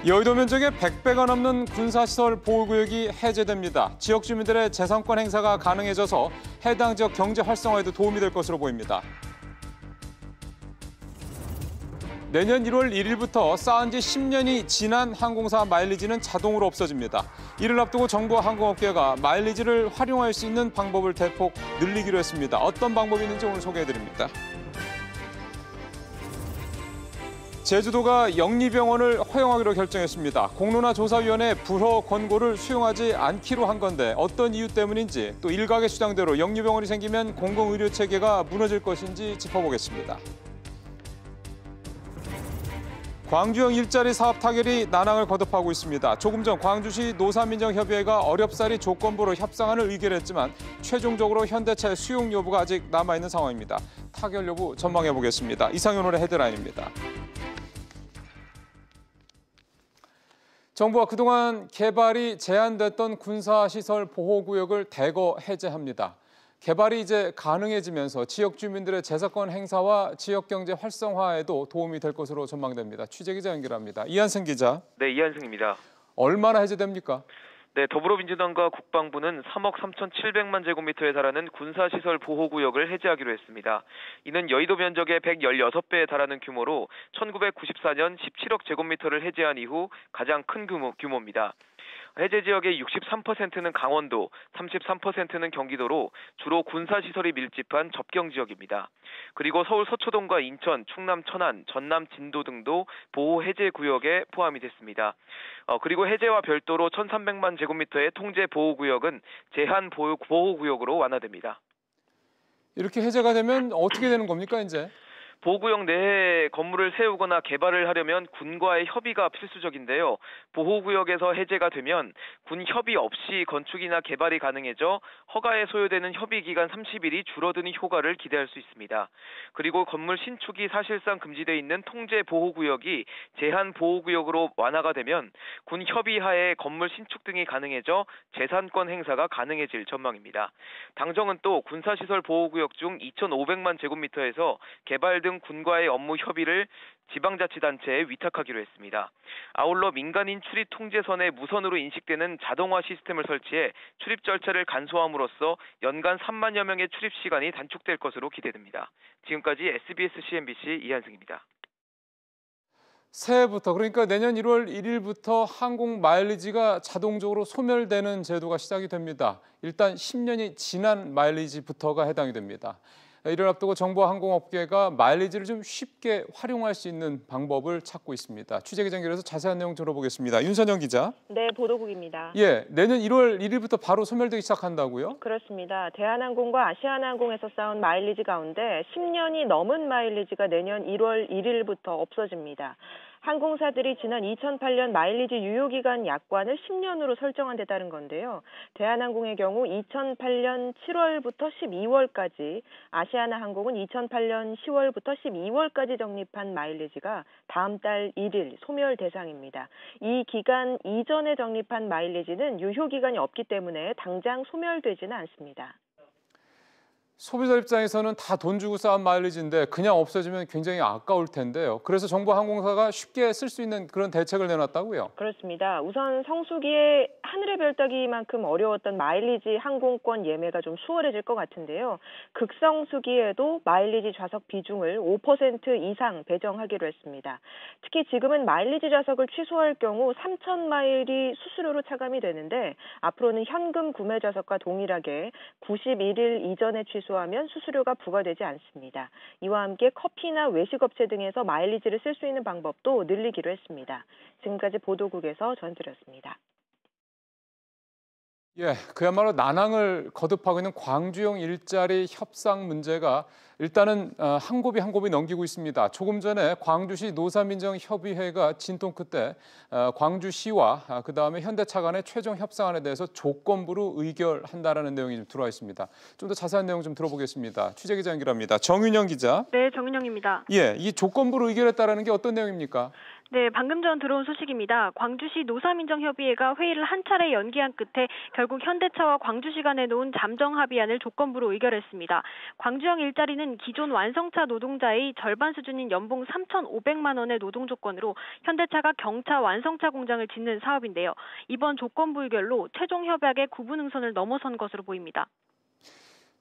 여의도 면적의 100배가 넘는 군사시설 보호구역이 해제됩니다. 지역 주민들의 재산권 행사가 가능해져서 해당 지역 경제 활성화에도 도움이 될 것으로 보입니다. 내년 1월 1일부터 쌓은 지 10년이 지난 항공사 마일리지는 자동으로 없어집니다. 이를 앞두고 정부와 항공업계가 마일리지를 활용할 수 있는 방법을 대폭 늘리기로 했습니다. 어떤 방법이 있는지 오늘 소개해드립니다. 제주도가 영리병원을 허용하기로 결정했습니다. 공론화조사위원회 불허 권고를 수용하지 않기로 한 건데 어떤 이유 때문인지 또 일각의 주장대로 영리병원이 생기면 공공의료체계가 무너질 것인지 짚어보겠습니다. 광주형 일자리 사업 타결이 난항을 거듭하고 있습니다. 조금 전 광주시 노사민정협의회가 어렵사리 조건부로 협상안을 의결했지만 최종적으로 현대차의 수용 여부가 아직 남아있는 상황입니다. 타결 여부 전망해보겠습니다. 이상현 오늘의 헤드라인입니다. 정부가 그동안 개발이 제한됐던 군사시설 보호구역을 대거 해제합니다. 개발이 이제 가능해지면서 지역 주민들의 재산권 행사와 지역 경제 활성화에도 도움이 될 것으로 전망됩니다. 취재기자 연결합니다. 이한승 기자. 네, 이한승입니다. 얼마나 해제됩니까? 네, 더불어민주당과 국방부는 3억 3,700만 제곱미터에 달하는 군사시설 보호구역을 해제하기로 했습니다. 이는 여의도 면적의 116배에 달하는 규모로 1994년 17억 제곱미터를 해제한 이후 가장 큰 규모입니다. 해제 지역의 63%는 강원도, 33%는 경기도로 주로 군사시설이 밀집한 접경 지역입니다. 그리고 서울 서초동과 인천, 충남 천안, 전남 진도 등도 보호 해제 구역에 포함이 됐습니다. 그리고 해제와 별도로 1,300만 제곱미터의 통제 보호구역은 제한 보호구역으로 완화됩니다. 이렇게 해제가 되면 어떻게 되는 겁니까, 이제? 보호구역 내에 건물을 세우거나 개발을 하려면 군과의 협의가 필수적인데요. 보호구역에서 해제가 되면 군 협의 없이 건축이나 개발이 가능해져 허가에 소요되는 협의 기간 30일이 줄어드는 효과를 기대할 수 있습니다. 그리고 건물 신축이 사실상 금지돼 있는 통제 보호구역이 제한 보호구역으로 완화가 되면 군 협의하에 건물 신축 등이 가능해져 재산권 행사가 가능해질 전망입니다. 당정은 또 군사시설 보호구역 중 2,500만 제곱미터에서 개발 등 군과의 업무 협의를 지방자치단체에 위탁하기로 했습니다. 아울러 민간인 출입 통제선에 무선으로 인식되는 자동화 시스템을 설치해 출입 절차를 간소함으로써 연간 3만여 명의 출입 시간이 단축될 것으로 기대됩니다. 지금까지 SBS CNBC 이한승입니다. 새해부터 그러니까 내년 1월 1일부터 항공 마일리지가 자동적으로 소멸되는 제도가 시작이 됩니다. 일단 10년이 지난 마일리지부터가 해당이 됩니다. 이를 앞두고 정부와 항공업계가 마일리지를 좀 쉽게 활용할 수 있는 방법을 찾고 있습니다. 취재기자 연결해서 자세한 내용 들어보겠습니다. 윤선영 기자. 네, 보도국입니다. 내년 1월 1일부터 바로 소멸되기 시작한다고요? 그렇습니다. 대한항공과 아시아나항공에서 쌓은 마일리지 가운데 10년이 넘은 마일리지가 내년 1월 1일부터 없어집니다. 항공사들이 지난 2008년 마일리지 유효기간 약관을 10년으로 설정한 데 따른 건데요. 대한항공의 경우 2008년 7월부터 12월까지, 아시아나항공은 2008년 10월부터 12월까지 적립한 마일리지가 다음 달 1일 소멸 대상입니다. 이 기간 이전에 적립한 마일리지는 유효기간이 없기 때문에 당장 소멸되지는 않습니다. 소비자 입장에서는 다 돈 주고 쌓은 마일리지인데 그냥 없어지면 굉장히 아까울 텐데요. 그래서 정부 항공사가 쉽게 쓸 수 있는 그런 대책을 내놨다고요? 그렇습니다. 우선 성수기에 하늘의 별 따기만큼 어려웠던 마일리지 항공권 예매가 좀 수월해질 것 같은데요. 극성수기에도 마일리지 좌석 비중을 5% 이상 배정하기로 했습니다. 특히 지금은 마일리지 좌석을 취소할 경우 3,000마일이 수수료로 차감이 되는데 앞으로는 현금 구매 좌석과 동일하게 91일 이전에 취소하면 수수료가 부과되지 않습니다. 이와 함께 커피나 외식업체 등에서 마일리지를 쓸 수 있는 방법도 늘리기로 했습니다. 지금까지 보도국에서 전해드렸습니다. 그야말로 난항을 거듭하고 있는 광주형 일자리 협상 문제가 일단은 한 곱이 한 곱이 넘기고 있습니다. 조금 전에 광주시 노사민정협의회가 진통 끝에 광주시와 그다음에 현대차 간의 최종 협상안에 대해서 조건부로 의결한다라는 내용이 좀 들어와 있습니다. 좀 더 자세한 내용 좀 들어보겠습니다. 취재기자 연결합니다. 정윤영 기자. 네, 정윤영입니다. 이 조건부로 의결했다라는 게 어떤 내용입니까? 네, 방금 전 들어온 소식입니다. 광주시 노사민정협의회가 회의를 한 차례 연기한 끝에 결국 현대차와 광주시 간에 놓은 잠정 합의안을 조건부로 의결했습니다. 광주형 일자리는 기존 완성차 노동자의 절반 수준인 연봉 3,500만 원의 노동 조건으로 현대차가 경차 완성차 공장을 짓는 사업인데요. 이번 조건부 의결로 최종 협약의 구분 응선을 넘어선 것으로 보입니다.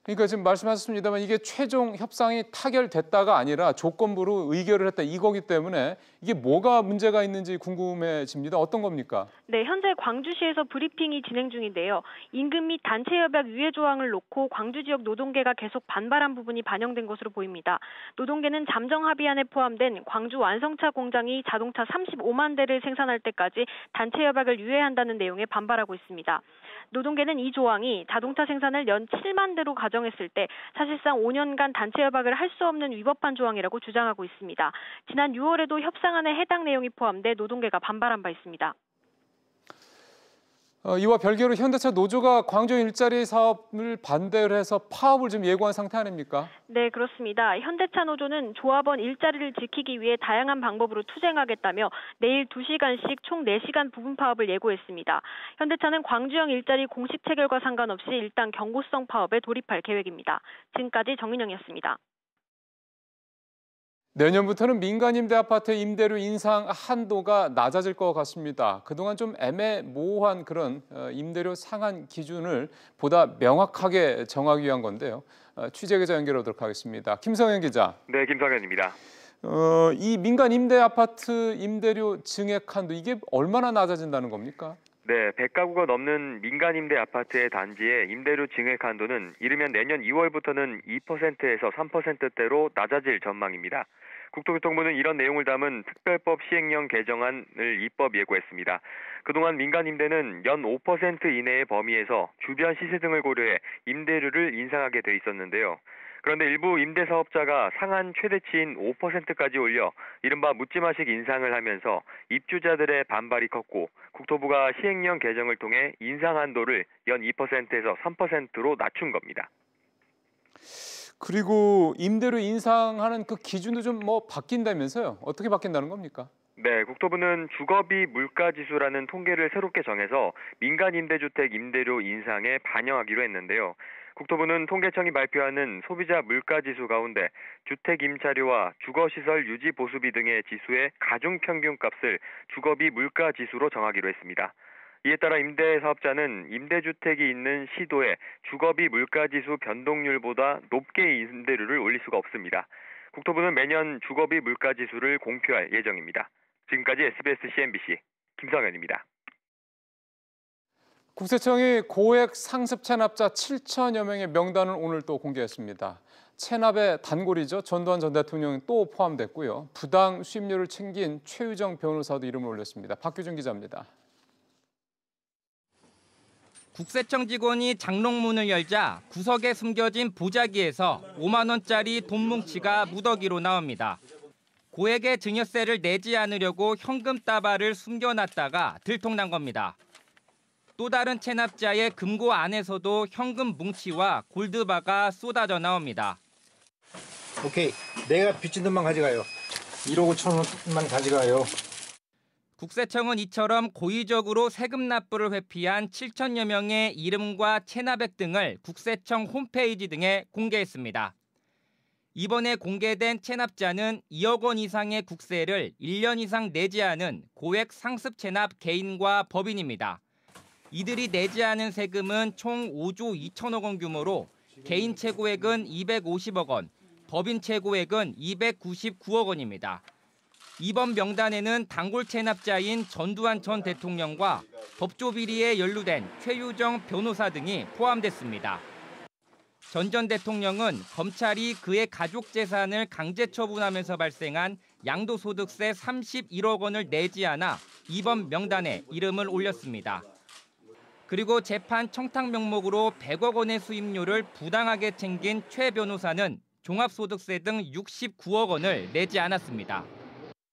그러니까 지금 말씀하셨습니다만 이게 최종 협상이 타결됐다가 아니라 조건부로 의결을 했다 이거기 때문에 이게 뭐가 문제가 있는지 궁금해집니다. 어떤 겁니까? 네, 현재 광주시에서 브리핑이 진행 중인데요. 임금 및 단체 협약 유예 조항을 놓고 광주 지역 노동계가 계속 반발한 부분이 반영된 것으로 보입니다. 노동계는 잠정 합의안에 포함된 광주 완성차 공장이 자동차 35만 대를 생산할 때까지 단체 협약을 유예한다는 내용에 반발하고 있습니다. 노동계는 이 조항이 자동차 생산을 연 7만 대로 가정했을 때 사실상 5년간 단체 협약을 할 수 없는 위법한 조항이라고 주장하고 있습니다. 지난 6월에도 협상안에 해당 내용이 포함돼 노동계가 반발한 바 있습니다. 이와 별개로 현대차 노조가 광주 일자리 사업을 반대를 해서 파업을 좀 예고한 상태 아닙니까? 네, 그렇습니다. 현대차 노조는 조합원 일자리를 지키기 위해 다양한 방법으로 투쟁하겠다며 내일 2시간씩 총 4시간 부분 파업을 예고했습니다. 현대차는 광주형 일자리 공식 체결과 상관없이 일단 경고성 파업에 돌입할 계획입니다. 지금까지 정민영이었습니다. 내년부터는 민간 임대 아파트 임대료 인상 한도가 낮아질 것 같습니다. 그동안 좀 애매모호한 그런 임대료 상한 기준을 보다 명확하게 정하기 위한 건데요. 취재 기자 연결하도록 하겠습니다. 김성현 기자. 네, 김성현입니다. 이 민간 임대 아파트 임대료 증액 한도 이게 얼마나 낮아진다는 겁니까? 네, 100가구가 넘는 민간 임대 아파트의 단지의 임대료 증액 한도는 이르면 내년 2월부터는 2%에서 3%대로 낮아질 전망입니다. 국토교통부는 이런 내용을 담은 특별법 시행령 개정안을 입법 예고했습니다. 그동안 민간 임대는 연 5% 이내의 범위에서 주변 시세 등을 고려해 임대료를 인상하게 돼 있었는데요. 그런데 일부 임대사업자가 상한 최대치인 5%까지 올려 이른바 묻지마식 인상을 하면서 입주자들의 반발이 컸고 국토부가 시행령 개정을 통해 인상 한도를 연 2%에서 3%로 낮춘 겁니다. 그리고 임대료 인상하는 그 기준도 좀 바뀐다면서요? 어떻게 바뀐다는 겁니까? 네, 국토부는 주거비 물가지수라는 통계를 새롭게 정해서 민간 임대주택 임대료 인상에 반영하기로 했는데요. 국토부는 통계청이 발표하는 소비자 물가지수 가운데 주택 임차료와 주거시설 유지 보수비 등의 지수의 가중평균값을 주거비 물가지수로 정하기로 했습니다. 이에 따라 임대사업자는 임대주택이 있는 시도에 주거비 물가지수 변동률보다 높게 임대료를 올릴 수가 없습니다. 국토부는 매년 주거비 물가지수를 공표할 예정입니다. 지금까지 SBS CNBC 김성현입니다. 국세청이 고액 상습 체납자 7천여 명의 명단을 오늘 또 공개했습니다. 체납의 단골이죠. 전두환 전 대통령이 또 포함됐고요. 부당 수임료를 챙긴 최유정 변호사도 이름을 올렸습니다. 박규준 기자입니다. 국세청 직원이 장롱문을 열자 구석에 숨겨진 보자기에서 5만 원짜리 돈 뭉치가 무더기로 나옵니다. 고액의 증여세를 내지 않으려고 현금 따발을 숨겨놨다가 들통난 겁니다. 또 다른 체납자의 금고 안에서도 현금 뭉치와 골드바가 쏟아져 나옵니다. 오케이, 내가 빚진 돈만 가져가요. 1억 5천 원만 가져가요. 국세청은 이처럼 고의적으로 세금 납부를 회피한 7천여 명의 이름과 체납액 등을 국세청 홈페이지 등에 공개했습니다. 이번에 공개된 체납자는 2억 원 이상의 국세를 1년 이상 내지 않은 고액 상습 체납 개인과 법인입니다. 이들이 내지 않은 세금은 총 5조 2천억 원 규모로 개인 최고액은 250억 원, 법인 최고액은 299억 원입니다. 이번 명단에는 단골 체납자인 전두환 전 대통령과 법조 비리에 연루된 최유정 변호사 등이 포함됐습니다. 전 대통령은 검찰이 그의 가족 재산을 강제 처분하면서 발생한 양도소득세 31억 원을 내지 않아 이번 명단에 이름을 올렸습니다. 그리고 재판 청탁 명목으로 100억 원의 수임료를 부당하게 챙긴 최 변호사는 종합소득세 등 69억 원을 내지 않았습니다.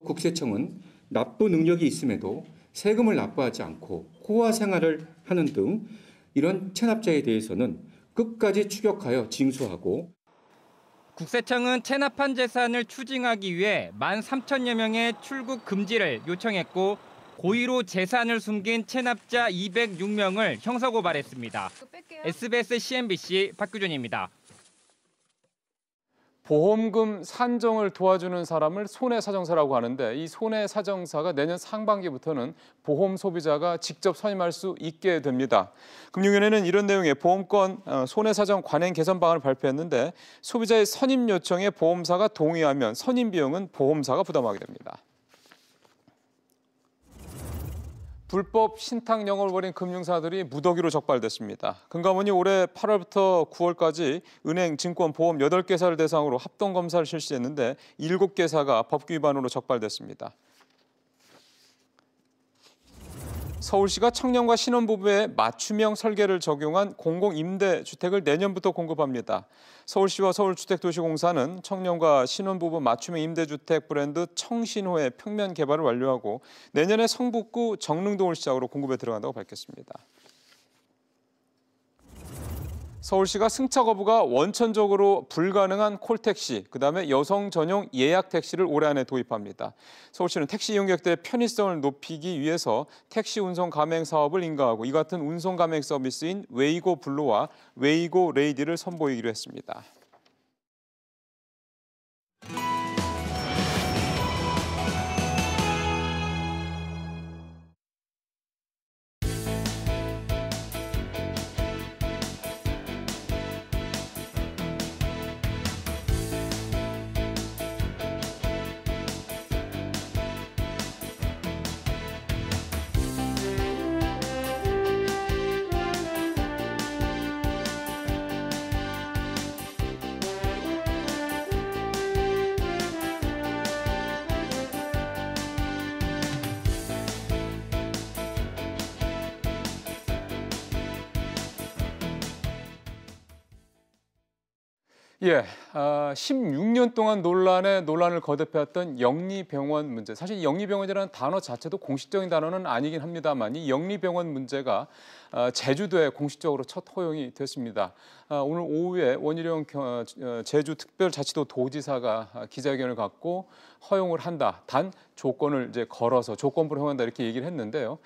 국세청은 납부 능력이 있음에도 세금을 납부하지 않고 호화 생활을 하는 등 이런 체납자에 대해서는 끝까지 추격하여 징수하고 국세청은 체납한 재산을 추징하기 위해 13,000여 명의 출국 금지를 요청했고 고의로 재산을 숨긴 체납자 206명을 형사고발했습니다. SBS CNBC 박규준입니다. 보험금 산정을 도와주는 사람을 손해사정사라고 하는데 이 손해사정사가 내년 상반기부터는 보험 소비자가 직접 선임할 수 있게 됩니다. 금융위원회는 이런 내용의 보험권 손해사정 관행 개선 방안을 발표했는데 소비자의 선임 요청에 보험사가 동의하면 선임 비용은 보험사가 부담하게 됩니다. 불법 신탁 영업을 벌인 금융사들이 무더기로 적발됐습니다. 금감원이 올해 8월부터 9월까지 은행, 증권, 보험 8개사를 대상으로 합동검사를 실시했는데 7개사가 법규 위반으로 적발됐습니다. 서울시가 청년과 신혼부부의 맞춤형 설계를 적용한 공공임대주택을 내년부터 공급합니다. 서울시와 서울주택도시공사는 청년과 신혼부부 맞춤형 임대주택 브랜드 청신호의 평면 개발을 완료하고 내년에 성북구 정릉동을 시작으로 공급에 들어간다고 밝혔습니다. 서울시가 승차 거부가 원천적으로 불가능한 콜택시, 그다음에 여성 전용 예약 택시를 올해 안에 도입합니다. 서울시는 택시 이용객들의 편의성을 높이기 위해서 택시 운송 가맹 사업을 인가하고 이 같은 운송 가맹 서비스인 웨이고 블루와 웨이고 레이디를 선보이기로 했습니다. 예, 16년 동안 논란을 거듭해왔던 영리병원 문제. 사실 영리병원이라는 단어 자체도 공식적인 단어는 아니긴 합니다만 이 영리병원 문제가 제주도에 공식적으로 첫 허용이 됐습니다. 오늘 오후에 원희룡 제주특별자치도 도지사가 기자회견을 갖고 허용을 한다. 단 조건을 이제 걸어서 조건부로 허용한다 이렇게 얘기를 했는데요.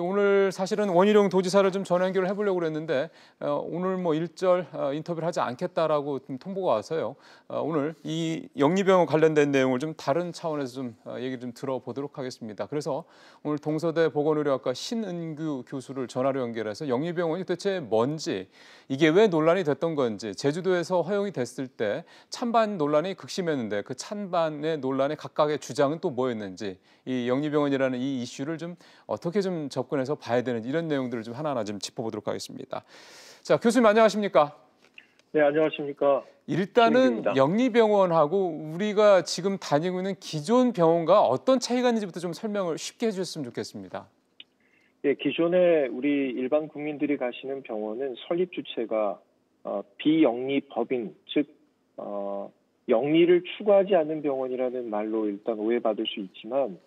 오늘 사실은 원희룡 도지사를 좀 전화 연결을 해보려고 그랬는데 오늘 뭐 일절 인터뷰를 하지 않겠다라고 좀 통보가 와서요. 오늘 이 영리병원 관련된 내용을 좀 다른 차원에서 좀 얘기를 좀 들어보도록 하겠습니다. 그래서 오늘 동서대 보건의료학과 신은규 교수를 전화로 연결해서 영리병원이 도대체 뭔지, 이게 왜 논란이 됐던 건지, 제주도에서 허용이 됐을 때 찬반 논란이 극심했는데 그 찬반의 논란의 각각의 주장은 또 뭐였는지, 이 영리병원이라는 이 이슈를 좀 어떻게 좀 접근해서 봐야 되는지 이런 내용들을 좀 하나하나 좀 짚어보도록 하겠습니다. 자, 교수님 안녕하십니까? 네, 안녕하십니까? 일단은 김입니다. 영리병원하고 우리가 지금 다니고 있는 기존 병원과 어떤 차이가 있는지부터 좀 설명을 쉽게 해주셨으면 좋겠습니다. 예, 기존에 우리 일반 국민들이 가시는 병원은 설립 주체가 비영리법인, 즉 영리를 추구하지 않는 병원이라는 말로 일단 오해받을 수 있지만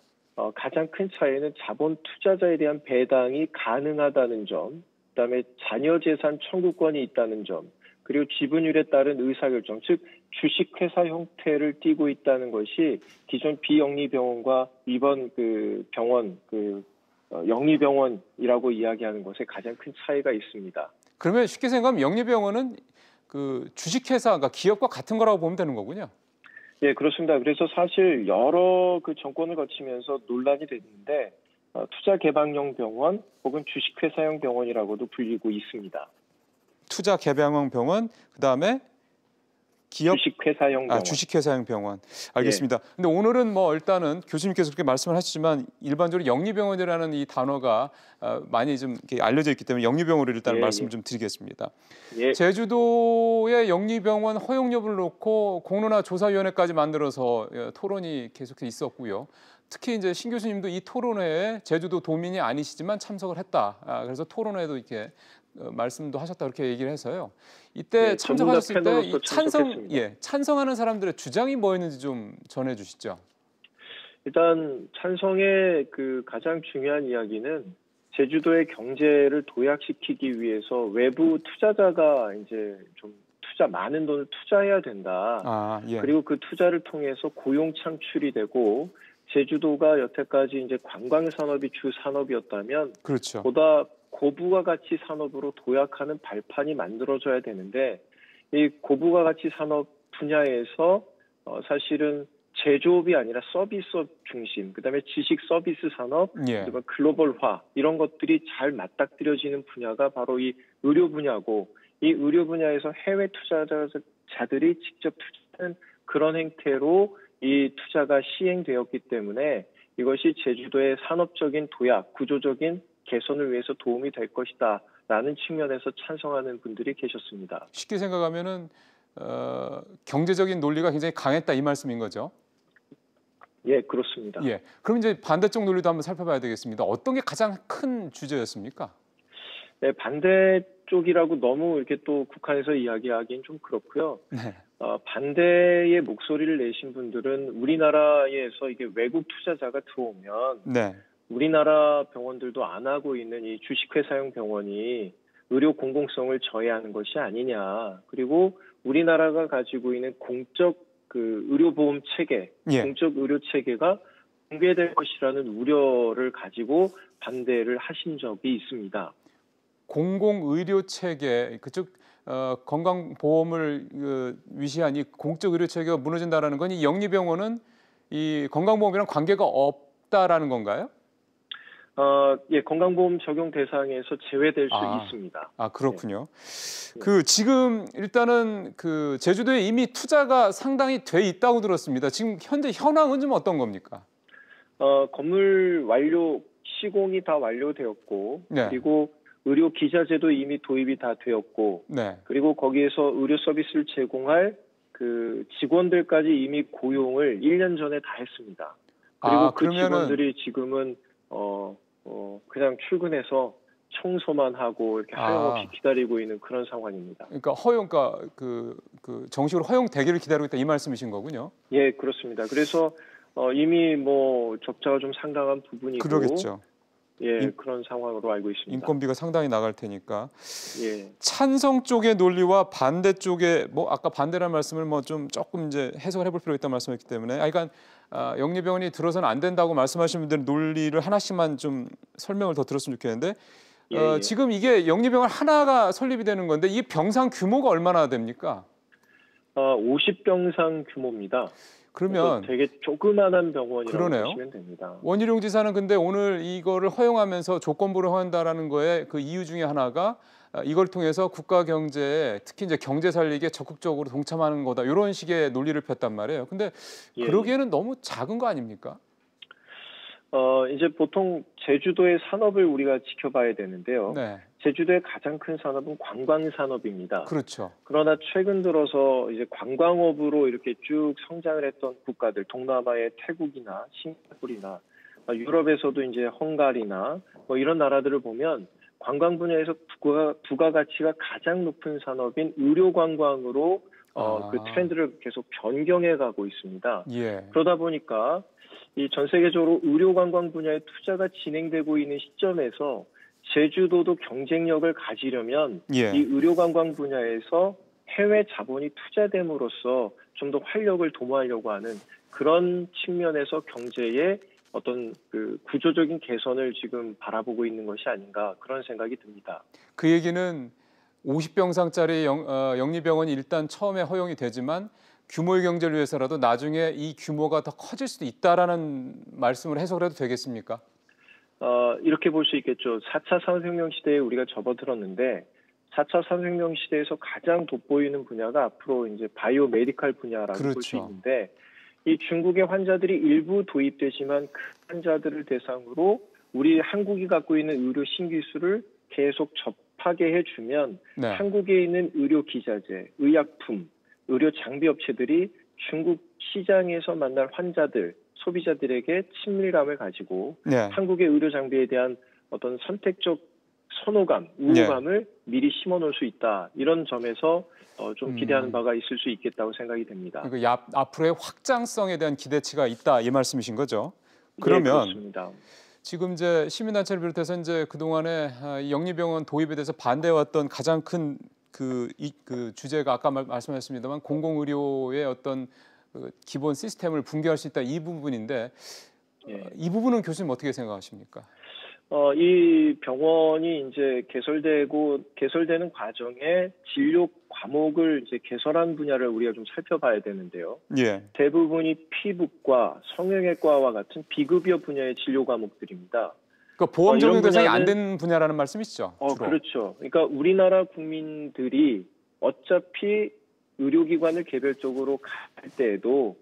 가장 큰 차이는 자본 투자자에 대한 배당이 가능하다는 점, 그다음에 자녀 재산 청구권이 있다는 점, 그리고 지분율에 따른 의사결정, 즉 주식회사 형태를 띠고 있다는 것이 기존 비영리병원과 이번 그 병원, 영리병원이라고 이야기하는 것에 가장 큰 차이가 있습니다. 그러면 쉽게 생각하면 영리병원은 그 주식회사, 그러니까 기업과 같은 거라고 보면 되는 거군요. 예, 그렇습니다. 그래서 사실 여러 그 정권을 거치면서 논란이 됐는데 투자개방형 병원 혹은 주식회사형 병원이라고도 불리고 있습니다. 투자개방형 병원, 그다음에 기업 주식회사형 병원. 주식회사형 병원. 알겠습니다. 예. 근데 오늘은 뭐 일단은 교수님께서 그렇게 말씀을 하시지만 일반적으로 영리병원이라는 이 단어가 많이 좀 이렇게 알려져 있기 때문에 영리병원을 일단 말씀을 좀 드리겠습니다. 예. 제주도의 영리병원 허용 여부를 놓고 공론화 조사위원회까지 만들어서 토론이 계속 있었고요. 특히 이제 신 교수님도 이 토론회에 제주도 도민이 아니시지만 참석을 했다. 그래서 토론회도 이렇게 말씀도 하셨다 그렇게 얘기를 해서요. 이때 참석하셨을 때 이 찬성하는 사람들의 주장이 뭐였는지 좀 전해주시죠. 일단 찬성의 그 가장 중요한 이야기는 제주도의 경제를 도약시키기 위해서 외부 투자자가 이제 좀 많은 돈을 투자해야 된다. 예. 그리고 그 투자를 통해서 고용 창출이 되고 제주도가 여태까지 이제 관광 산업이 주 산업이었다면 그렇죠. 보다 고부가가치 산업으로 도약하는 발판이 만들어져야 되는데 이 고부가가치 산업 분야에서 사실은 제조업이 아니라 서비스업 중심, 그다음에 지식 서비스 산업, 예. 그리고 글로벌화 이런 것들이 잘 맞닥뜨려지는 분야가 바로 이 의료 분야고 이 의료 분야에서 해외 투자자들이 직접 투자하는 그런 행태로 이 투자가 시행되었기 때문에 이것이 제주도의 산업적인 도약, 구조적인 개선을 위해서 도움이 될 것이다라는 측면에서 찬성하는 분들이 계셨습니다. 쉽게 생각하면은 경제적인 논리가 굉장히 강했다 이 말씀인 거죠? 예, 그렇습니다. 예. 그럼 이제 반대쪽 논리도 한번 살펴봐야 되겠습니다. 어떤 게 가장 큰 주제였습니까? 네, 반대쪽이라고 너무 이렇게 또 국한에서 이야기하기는 좀 그렇고요. 네. 반대의 목소리를 내신 분들은 우리나라에서 이게 외국 투자자가 들어오면 네. 우리나라 병원들도 안 하고 있는 이 주식회사용 병원이 의료 공공성을 저해하는 것이 아니냐. 그리고 우리나라가 가지고 있는 공적 그 의료보험 체계, 예. 공적 의료 체계가 붕괴될 것이라는 우려를 가지고 반대를 하신 적이 있습니다. 공공의료 체계 그쪽 건강보험을 위시한 이 공적 의료 체계가 무너진다라는 건 이 영리병원은 이 건강보험이랑 관계가 없다라는 건가요? 예, 건강보험 적용 대상에서 제외될 수 있습니다. 그렇군요. 네. 그 지금 일단은 그 제주도에 이미 투자가 상당히 돼 있다고 들었습니다. 지금 현재 현황은 좀 어떤 겁니까? 건물 완료 시공이 다 완료되었고, 네. 그리고 의료 기자재도 이미 도입이 다 되었고, 네. 그리고 거기에서 의료 서비스를 제공할 그 직원들까지 이미 고용을 1년 전에 다 했습니다. 그리고 그 직원들이 지금은 그냥 출근해서 청소만 하고 이렇게 하염없이 기다리고 있는 그런 상황입니다. 그러니까 그 정식으로 허용되기를 기다리고 있다 이 말씀이신 거군요. 예, 그렇습니다. 그래서 이미 뭐 적자가 좀 상당한 부분이고, 그러겠죠. 예, 그런 상황으로 알고 있습니다. 인건비가 상당히 나갈 테니까. 예. 찬성 쪽의 논리와 반대 쪽의 뭐 아까 반대라는 말씀을 뭐 좀 조금 이제 해석을 해볼 필요가 있다는 말씀이었기 때문에, 그러니까 영리병원이 들어서는 안 된다고 말씀하시는 분들 논리를 하나씩만 좀 설명을 더 들었으면 좋겠는데, 예. 지금 이게 영리병원 하나가 설립이 되는 건데 이 병상 규모가 얼마나 됩니까? 50병상 규모입니다. 그러면 되게 조그만한 병원이라고 그러네요. 보시면 됩니다. 원희룡 지사는 근데 오늘 이거를 허용하면서 조건부를 허용한다라는 거에 그 이유 중에 하나가 이걸 통해서 국가 경제에 특히 이제 경제 살리기에 적극적으로 동참하는 거다 이런 식의 논리를 폈단 말이에요. 근데 그러기에는 너무 작은 거 아닙니까? 이제 보통 제주도의 산업을 우리가 지켜봐야 되는데요. 네. 제주도의 가장 큰 산업은 관광 산업입니다. 그렇죠. 그러나 최근 들어서 이제 관광업으로 이렇게 쭉 성장을 했던 국가들, 동남아의 태국이나 싱가포르나 유럽에서도 이제 헝가리나 뭐 이런 나라들을 보면 관광 분야에서 부가가치가 가장 높은 산업인 의료 관광으로 그 트렌드를 계속 변경해 가고 있습니다. 예. 그러다 보니까 이 전 세계적으로 의료 관광 분야의 투자가 진행되고 있는 시점에서 제주도도 경쟁력을 가지려면 이 의료 관광 분야에서 해외 자본이 투자됨으로써 좀 더 활력을 도모하려고 하는 그런 측면에서 경제의 어떤 그 구조적인 개선을 지금 바라보고 있는 것이 아닌가 그런 생각이 듭니다. 그 얘기는 50병상짜리 영리병원이 일단 처음에 허용이 되지만 규모의 경제를 위해서라도 나중에 이 규모가 더 커질 수도 있다라는 말씀을 해석을 해도 되겠습니까? 이렇게 볼 수 있겠죠. 4차 산업혁명 시대에 우리가 접어들었는데 4차 산업혁명 시대에서 가장 돋보이는 분야가 앞으로 이제 바이오 메디칼 분야라고 볼 수 있는데 이 중국의 환자들이 일부 도입되지만 그 환자들을 대상으로 우리 한국이 갖고 있는 의료 신기술을 계속 접하게 해주면 한국에 있는 의료 기자재, 의약품, 의료 장비 업체들이 중국 시장에서 만날 환자들, 소비자들에게 친밀감을 가지고 한국의 의료 장비에 대한 어떤 선택적 선호감, 우호감을 미리 심어놓을 수 있다. 이런 점에서 좀 기대하는 바가 있을 수 있겠다고 생각이 됩니다. 그러니까 앞으로의 확장성에 대한 기대치가 있다 이 말씀이신 거죠? 그러면 그렇습니다. 지금 이제 시민단체를 비롯해서 이제 그동안에 영리병원 도입에 대해서 반대해왔던 가장 큰 그 주제가 아까 말씀하셨습니다만 공공의료의 어떤 그 기본 시스템을 붕괴할 수 있다 이 부분인데 이 부분은 교수님 어떻게 생각하십니까? 이 병원이 이제 개설되는 과정에 진료 과목을 이제 개설한 분야를 우리가 좀 살펴봐야 되는데요. 예. 대부분이 피부과, 성형외과와 같은 비급여 분야의 진료 과목들입니다. 그러니까 보험 적용 대상이 안 된 분야라는 말씀이시죠? 주로. 그렇죠. 그러니까 우리나라 국민들이 어차피 의료기관을 개별적으로 갈 때에도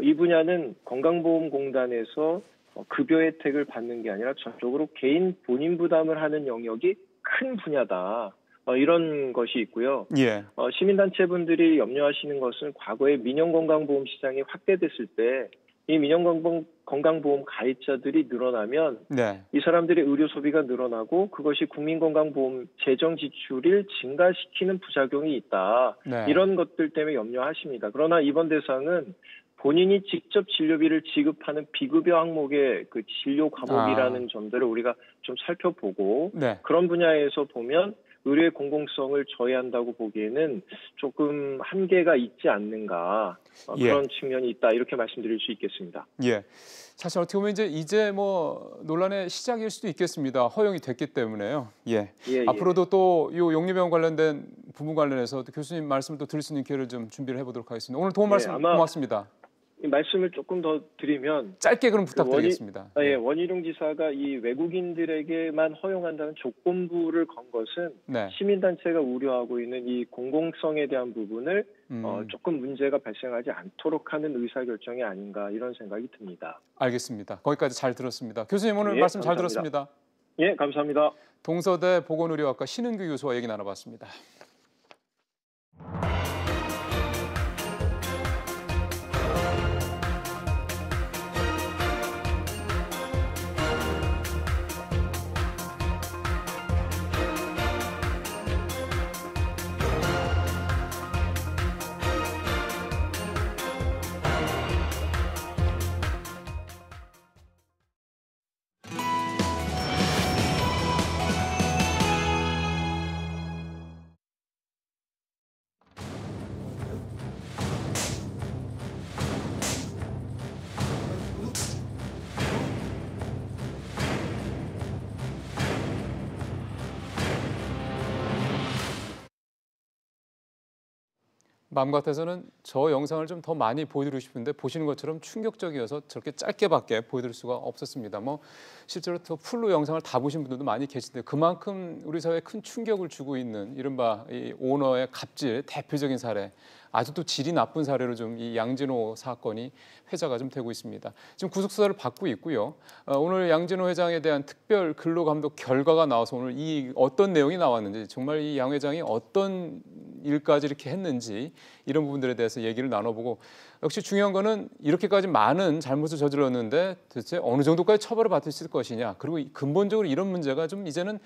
이 분야는 건강보험공단에서 급여 혜택을 받는 게 아니라 전적으로 개인 본인 부담을 하는 영역이 큰 분야다. 이런 것이 있고요. 예. 시민단체분들이 염려하시는 것은 과거에 민영건강보험 시장이 확대됐을 때 이 민영건강보험 가입자들이 늘어나면 네. 이 사람들의 의료 소비가 늘어나고 그것이 국민건강보험 재정 지출을 증가시키는 부작용이 있다. 네. 이런 것들 때문에 염려하십니다. 그러나 이번 대상은 본인이 직접 진료비를 지급하는 비급여 항목의 그 진료 과목이라는 점들을 우리가 좀 살펴보고 네. 그런 분야에서 보면 의료의 공공성을 저해한다고 보기에는 조금 한계가 있지 않는가 그런 측면이 있다 이렇게 말씀드릴 수 있겠습니다. 예. 사실 어떻게 보면 이제 뭐 논란의 시작일 수도 있겠습니다. 허용이 됐기 때문에요. 예. 앞으로도 또 이 용리병원 관련된 부분 관련해서 또 교수님 말씀을 또 들을 수 있는 기회를 좀 준비를 해보도록 하겠습니다. 오늘 도움 말씀 고맙습니다. 이 말씀을 조금 더 드리면 짧게 그럼 부탁드리겠습니다. 원희룡 지사가 이 외국인들에게만 허용한다는 조건부를 건 것은 시민단체가 우려하고 있는 이 공공성에 대한 부분을 조금 문제가 발생하지 않도록 하는 의사결정이 아닌가 이런 생각이 듭니다. 알겠습니다. 거기까지 잘 들었습니다. 교수님 오늘 말씀 잘 들었습니다. 예, 감사합니다. 동서대 보건의료학과 신은규 교수와 얘기 나눠봤습니다. 마음 같아서는 저 영상을 좀 더 많이 보여드리고 싶은데 보시는 것처럼 충격적이어서 저렇게 짧게밖에 보여드릴 수가 없었습니다. 뭐 실제로 더 풀로 영상을 다 보신 분들도 많이 계신데 그만큼 우리 사회에 큰 충격을 주고 있는 이른바 이 오너의 갑질 대표적인 사례. 아직도 질이 나쁜 사례로 좀 이 양진호 사건이 회자가 좀 되고 있습니다. 지금 구속수사를 받고 있고요. 오늘 양진호 회장에 대한 특별 근로감독 결과가 나와서 오늘 이 어떤 내용이 나왔는지 정말 이 양 회장이 어떤 일까지 이렇게 했는지 이런 부분들에 대해서 얘기를 나눠보고 역시 중요한 거는 이렇게까지 많은 잘못을 저질렀는데 도대체 어느 정도까지 처벌을 받을 수 있을 것이냐 그리고 근본적으로 이런 문제가 좀 이제는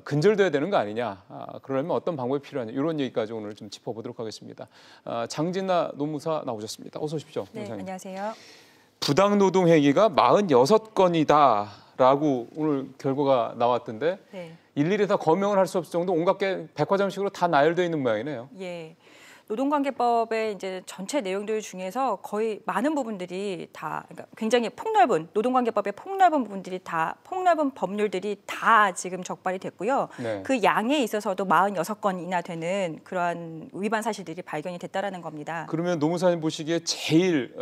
근절돼야 되는 거 아니냐 그러려면 어떤 방법이 필요하냐 이런 얘기까지 오늘 좀 짚어보도록 하겠습니다. 장진나 노무사 나오셨습니다. 어서 오십시오. 네, 원장님. 안녕하세요. 부당노동 행위가 46건이다라고 오늘 결과가 나왔던데 일일이 다 거명을 할 수 없을 정도 온갖 게 백화점식으로 다 나열되어 있는 모양이네요. 예. 노동관계법의 이제 전체 내용들 중에서 거의 많은 부분들이 다 그러니까 굉장히 폭넓은 노동관계법의 폭넓은 부분들이 다 폭넓은 법률들이 다 지금 적발이 됐고요. 그 양에 있어서도 46건이나 되는 그러한 위반 사실들이 발견이 됐다라는 겁니다. 그러면 노무사님 보시기에 제일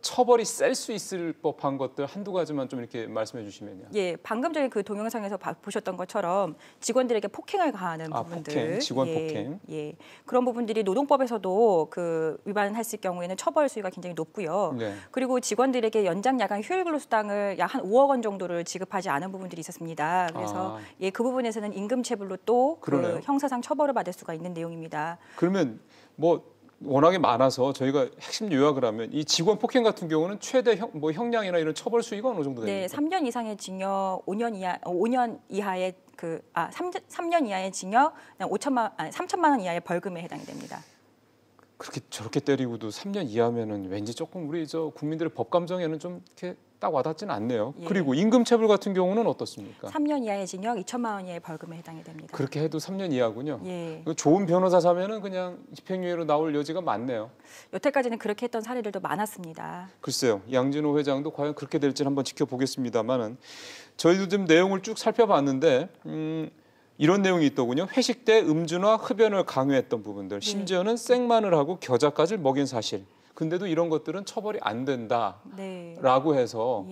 처벌이 셀 수 있을 법한 것들 한두 가지만 좀 이렇게 말씀해 주시면요. 예, 방금 전에 그 동영상에서 보셨던 것처럼 직원들에게 폭행을 가하는 부분들, 폭행, 직원 폭행, 예, 그런 부분들이 노동법에서도 그 위반했을 경우에는 처벌 수위가 굉장히 높고요. 그리고 직원들에게 연장 야간 휴일 근로 수당을 약 한 5억 원 정도를 지급하지 않은 부분들이 있었습니다. 그래서 예, 그 부분에서는 임금체불로 또 그 형사상 처벌을 받을 수가 있는 내용입니다. 그러면 뭐 워낙에 많아서 저희가 핵심 요약을 하면 이 직원 폭행 같은 경우는 최대 형량이나 이런 처벌 수위가 어느 정도 됩니까? 네, 3년 이상의 징역, 5년 이하의 3년 이하의 징역, 3천만 원 이하의 벌금에 해당이 됩니다. 그렇게 저렇게 때리고도 3년 이하면은 왠지 조금 우리 국민들의 법 감정에는 좀 이렇게 딱 와닿지는 않네요. 예. 그리고 임금체불 같은 경우는 어떻습니까? 3년 이하의 징역, 2천만 원 이하의 벌금에 해당이 됩니다. 그렇게 해도 3년 이하군요. 예. 좋은 변호사 사면은 그냥 집행유예로 나올 여지가 많네요. 여태까지는 그렇게 했던 사례들도 많았습니다. 글쎄요. 양진호 회장도 과연 그렇게 될지는 한번 지켜보겠습니다만은 저희도 좀 내용을 쭉 살펴봤는데 이런 내용이 있더군요. 회식 때 음주나 흡연을 강요했던 부분들, 심지어는 생마늘하고 겨자까지 먹인 사실. 근데도 이런 것들은 처벌이 안 된다라고 해서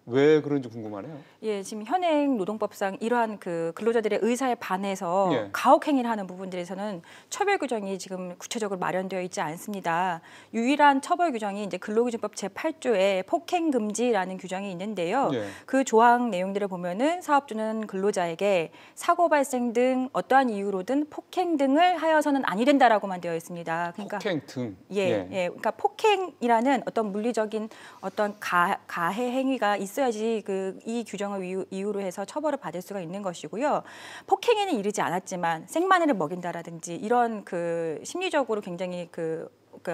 왜 그런지 궁금하네요. 예, 지금 현행 노동법상 이러한 그 근로자들의 의사에 반해서 예. 가혹행위를 하는 부분들에서는 처벌 규정이 지금 구체적으로 마련되어 있지 않습니다. 유일한 처벌 규정이 이제 근로기준법 제8조에 폭행 금지라는 규정이 있는데요. 예. 그 조항 내용들을 보면은 사업주는 근로자에게 사고 발생 등 어떠한 이유로든 폭행 등을 하여서는 아니 된다라고만 되어 있습니다. 그러니까 폭행 등. 예. 그러니까 폭행이라는 어떤 물리적인 어떤 가해 행위가 있어야지 이 규정을 이유로 해서 처벌을 받을 수가 있는 것이고요. 폭행에는 이르지 않았지만 생마늘을 먹인다라든지 이런 그 심리적으로 굉장히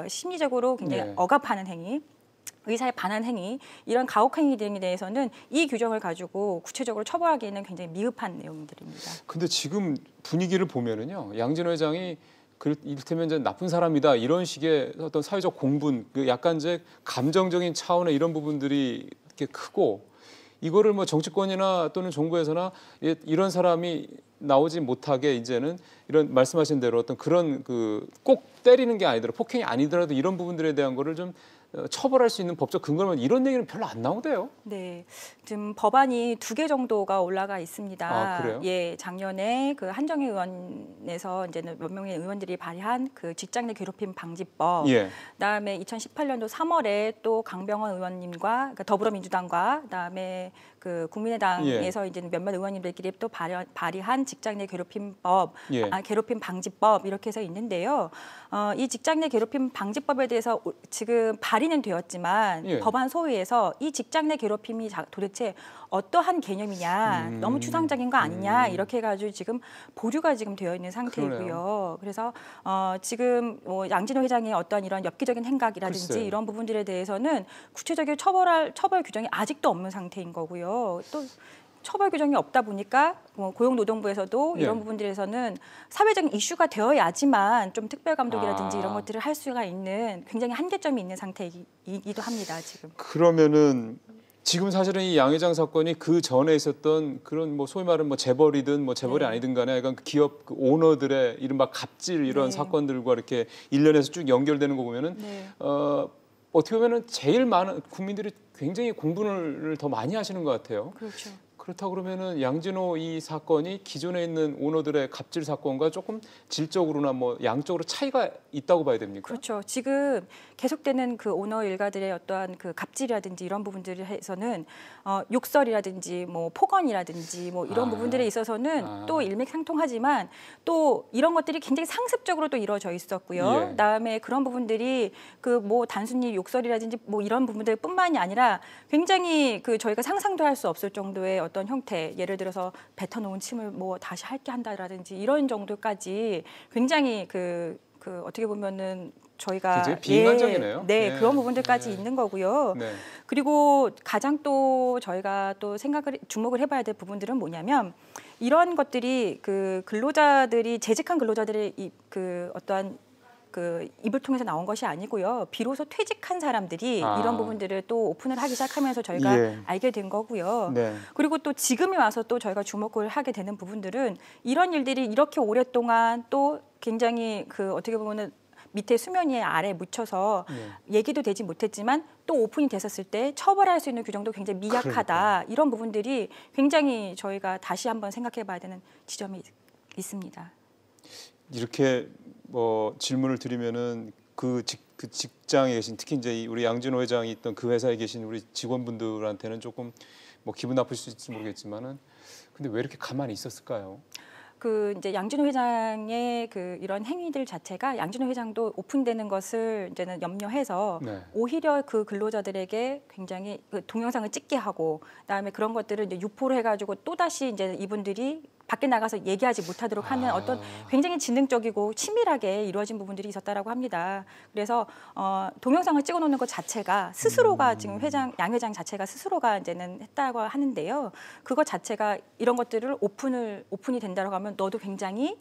심리적으로 굉장히 억압하는 행위. 의사에 반한 행위, 이런 가혹행위 등에 대해서는 이 규정을 가지고 구체적으로 처벌하기에는 굉장히 미흡한 내용들입니다. 근데 지금 분위기를 보면은요, 양진호 회장이 이를테면 이제 나쁜 사람이다 이런 식의 어떤 사회적 공분, 약간 이제 감정적인 차원의 이런 부분들이 이렇게 크고 이거를 뭐 정치권이나 또는 정부에서나 이런 사람이 나오지 못하게 이제는 이런 말씀하신 대로 어떤 그런 꼭 때리는 게 아니더라도 폭행이 아니더라도 이런 부분들에 대한 거를 좀 처벌할 수 있는 법적 근거는 이런 얘기는 별로 안 나오대요. 네, 지금 법안이 2개 정도가 올라가 있습니다. 아, 그래요? 예, 작년에 그 한정희 의원에서 이제는 몇 명의 의원들이 발의한 그 직장 내 괴롭힘 방지법. 예. 그다음에 2018년도 3월에 또 강병원 의원님과 그러니까 더불어민주당과 그다음에 그 국민의당에서 이제 몇몇 의원님들끼리 또 발의한 직장 내 괴롭힘법, 괴롭힘 방지법 이렇게 해서 있는데요. 이 직장 내 괴롭힘 방지법에 대해서 지금 발의는 되었지만 법안 소위에서 이 직장 내 괴롭힘이 도대체 어떠한 개념이냐, 너무 추상적인 거 아니냐 이렇게 해가지고 지금 보류가 지금 되어 있는 상태이고요. 그러네요. 그래서 지금 뭐 양진호 회장의 어떤 이런 엽기적인 행각이라든지 글쎄. 이런 부분들에 대해서는 구체적인 처벌 규정이 아직도 없는 상태인 거고요. 또 처벌 규정이 없다 보니까 고용노동부에서도 이런 부분들에서는 사회적인 이슈가 되어야지만 좀 특별감독이라든지 이런 것들을 할 수가 있는 굉장히 한계점이 있는 상태이기도 합니다. 지금. 그러면은 지금 사실은 이 양 회장 사건이 그 전에 있었던 그런 뭐 소위 말하는 뭐 재벌이든 뭐 재벌이 아니든 간에 약간 기업 오너들의 이른바 갑질 이런 사건들과 이렇게 일련에서 쭉 연결되는 거 보면은 어떻게 보면은 제일 많은 국민들이 굉장히 공분을 더 많이 하시는 것 같아요. 그렇죠. 그렇다 그러면은 양진호 이 사건이 기존에 있는 오너들의 갑질 사건과 조금 질적으로나 뭐 양적으로 차이가 있다고 봐야 됩니까? 그렇죠. 지금 계속되는 그 오너 일가들의 어떠한 그 갑질이라든지 이런 부분들에서는 욕설이라든지 뭐 폭언이라든지 뭐 이런 부분들에 있어서는 또 일맥상통하지만 또 이런 것들이 굉장히 상습적으로 또 이루어져 있었고요. 그다음에 그런 부분들이 그 뭐 단순히 욕설이라든지 뭐 이런 부분들뿐만이 아니라 굉장히 그 저희가 상상도 할 수 없을 정도의 어떤 형태, 예를 들어서 뱉어놓은 침을 뭐 다시 할게 한다라든지 이런 정도까지 굉장히 그 어떻게 보면은 저희가 굉장히 비인간적이네요. 그런 부분들까지 있는 거고요. 그리고 가장 또 저희가 또 주목을 해봐야 될 부분들은 뭐냐면 이런 것들이 그 근로자들이 재직한 근로자들의 그 어떠한 그 입을 통해서 나온 것이 아니고요. 비로소 퇴직한 사람들이 이런 부분들을 또 오픈을 하기 시작하면서 저희가 알게 된 거고요. 그리고 또 지금에 와서 또 저희가 주목을 하게 되는 부분들은 이런 일들이 이렇게 오랫동안 또 굉장히 그 어떻게 보면은 밑에 수면 위에 아래 묻혀서 얘기도 되지 못했지만 또 오픈이 됐었을 때 처벌할 수 있는 규정도 굉장히 미약하다. 이런 부분들이 굉장히 저희가 다시 한번 생각해 봐야 되는 지점이 있습니다. 이렇게 뭐 질문을 드리면은 그 직장에 계신 특히 이제 우리 양진호 회장이 있던 그 회사에 계신 우리 직원분들한테는 조금 뭐 기분 나쁠 수 있을지 모르겠지만은 근데 왜 이렇게 가만히 있었을까요? 그 이제 양준호 회장의 그 이런 행위들 자체가 양준호 회장도 오픈되는 것을 이제는 염려해서 네. 오히려 그 근로자들에게 굉장히 그 동영상을 찍게 하고 그다음에 그런 것들을 이제 유포를 해가지고 또 다시 이제 이분들이 밖에 나가서 얘기하지 못하도록 하는 어떤 굉장히 지능적이고 치밀하게 이루어진 부분들이 있었다라고 합니다. 그래서 동영상을 찍어놓는 것 자체가 스스로가 지금 양 회장 자체가 스스로가 이제는 했다고 하는데요. 그것 자체가 이런 것들을 오픈이 된다고 하면 너도 굉장히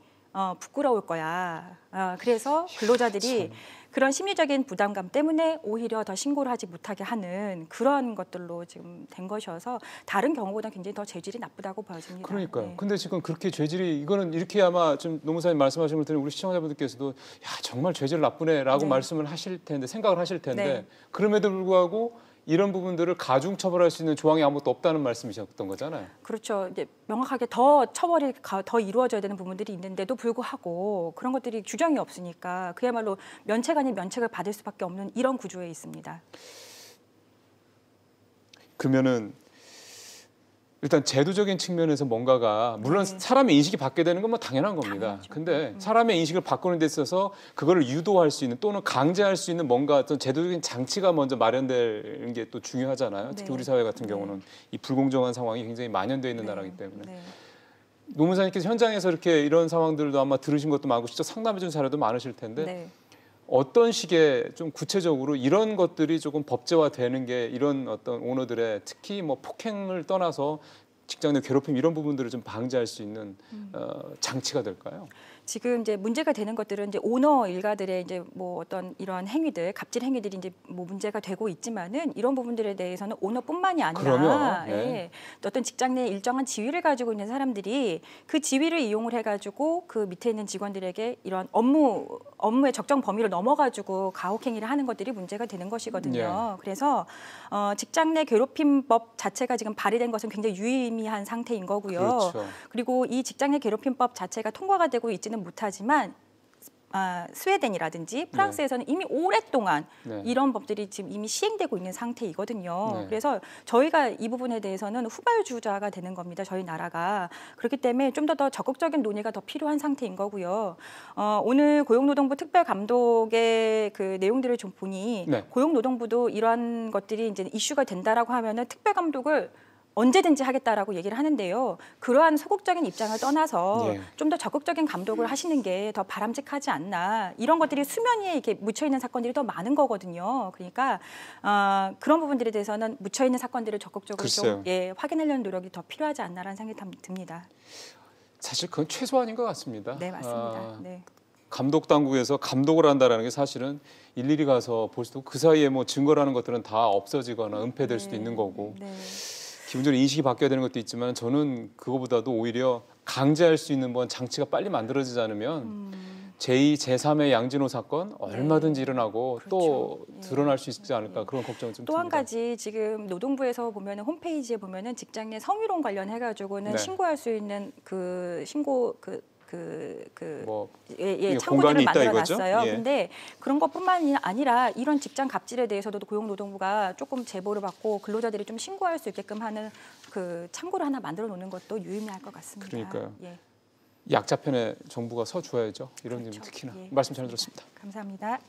부끄러울 거야. 그래서 근로자들이 그런 심리적인 부담감 때문에 오히려 더 신고를 하지 못하게 하는 그런 것들로 지금 된 것이어서 다른 경우보다 굉장히 더 재질이 나쁘다고 보여집니다. 그러니까요. 네. 근데 지금 그렇게 죄질이 이거는 이렇게 아마 좀 노무사님 말씀하신 걸 들으면 우리 시청자분들께서도 야 정말 죄질 나쁘네라고 네. 말씀을 하실 텐데 생각을 하실 텐데 네. 그럼에도 불구하고 이런 부분들을 가중 처벌할 수 있는 조항이 아무것도 없다는 말씀이셨던 거잖아요. 그렇죠. 이제 명확하게 더 처벌이 더 이루어져야 되는 부분들이 있는데도 불구하고 그런 것들이 규정이 없으니까 그야말로 면책 아닌 면책을 받을 수밖에 없는 이런 구조에 있습니다. 그러면은 일단 제도적인 측면에서 뭔가가 물론 사람의 인식이 바뀌게 되는 건 뭐 당연한 겁니다. 당연하죠. 근데 사람의 인식을 바꾸는 데 있어서 그거를 유도할 수 있는 또는 강제할 수 있는 뭔가 어떤 제도적인 장치가 먼저 마련되는 게 또 중요하잖아요. 특히 네. 우리 사회 같은 네. 경우는 이 불공정한 상황이 굉장히 만연되어 있는 네. 나라이기 때문에. 네. 노무사님께서 현장에서 이렇게 이런 상황들도 아마 들으신 것도 많고 직접 상담해 준 사례도 많으실 텐데 네. 어떤 식의 좀 구체적으로 이런 것들이 조금 법제화되는 게 이런 어떤 오너들의 특히 뭐 폭행을 떠나서 직장 내 괴롭힘 이런 부분들을 좀 방지할 수 있는 장치가 될까요? 지금 이제 문제가 되는 것들은 이제 오너 일가들의 이제 뭐 어떤 이러한 행위들, 갑질 행위들이 이제 뭐 문제가 되고 있지만은 이런 부분들에 대해서는 오너뿐만이 아니라 그럼요. 네. 예, 어떤 직장 내 일정한 지위를 가지고 있는 사람들이 그 지위를 이용을 해가지고 그 밑에 있는 직원들에게 이런 업무의 적정 범위를 넘어가지고 가혹행위를 하는 것들이 문제가 되는 것이거든요. 그래서 직장 내 괴롭힘법 자체가 지금 발의된 것은 굉장히 유의미한 상태인 거고요. 그렇죠. 그리고 이 직장 내 괴롭힘법 자체가 통과가 되고 있지는 못하지만 스웨덴이라든지 프랑스에서는 이미 오랫동안 이런 법들이 지금 이미 시행되고 있는 상태이거든요. 그래서 저희가 이 부분에 대해서는 후발주자가 되는 겁니다. 저희 나라가. 그렇기 때문에 좀 더 적극적인 논의가 더 필요한 상태인 거고요. 오늘 고용노동부 특별감독의 그 내용들을 좀 보니 고용노동부도 이러한 것들이 이제 이슈가 된다라고 하면은 특별감독을 언제든지 하겠다라고 얘기를 하는데요. 그러한 소극적인 입장을 떠나서 좀 더 적극적인 감독을 하시는 게 더 바람직하지 않나. 이런 것들이 수면 위에 이렇게 묻혀 있는 사건들이 더 많은 거거든요. 그러니까 그런 부분들에 대해서는 묻혀 있는 사건들을 적극적으로 좀 확인하려는 노력이 더 필요하지 않나라는 생각이 듭니다. 사실 그건 최소한인 것 같습니다. 네, 맞습니다. 네. 감독 당국에서 감독을 한다라는 게 사실은 일일이 가서 볼 수도 그 사이에 뭐 증거라는 것들은 다 없어지거나 은폐될 수도 있는 거고. 기본적으로 인식이 바뀌어야 되는 것도 있지만 저는 그거보다도 오히려 강제할 수 있는 뭐 장치가 빨리 만들어지지 않으면 제2, 제3의 양진호 사건 얼마든지 일어나고 또 드러날 수 있지 않을까 그런 걱정이 좀 듭니다. 또 한 가지 지금 노동부에서 보면 홈페이지에 보면은 직장 내 성희롱 관련해가지고는 신고할 수 있는 그 신고 창구들을 만들어놨어요. 근데 그런 것뿐만이 아니라 이런 직장 갑질에 대해서도 고용노동부가 조금 제보를 받고 근로자들이 좀 신고할 수 있게끔 하는 그 창구를 하나 만들어 놓는 것도 유의미할 것 같습니다. 그러니까요. 약자편에 정부가 서줘야죠. 이런 점 특히나. 말씀 잘 들었습니다. 감사합니다.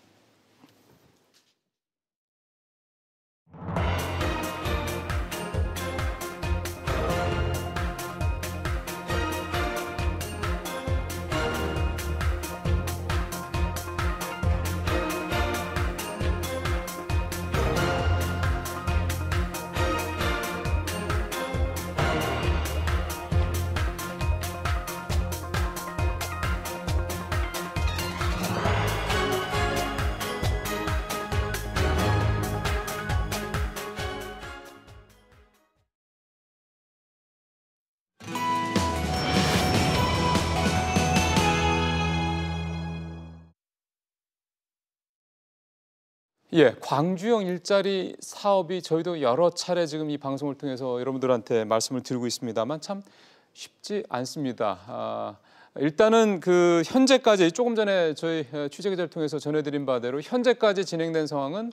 광주형 일자리 사업이 저희도 여러 차례 지금 이 방송을 통해서 여러분들한테 말씀을 드리고 있습니다만 참 쉽지 않습니다. 일단은 그 현재까지 조금 전에 저희 취재 기자를 통해서 전해드린 바대로 현재까지 진행된 상황은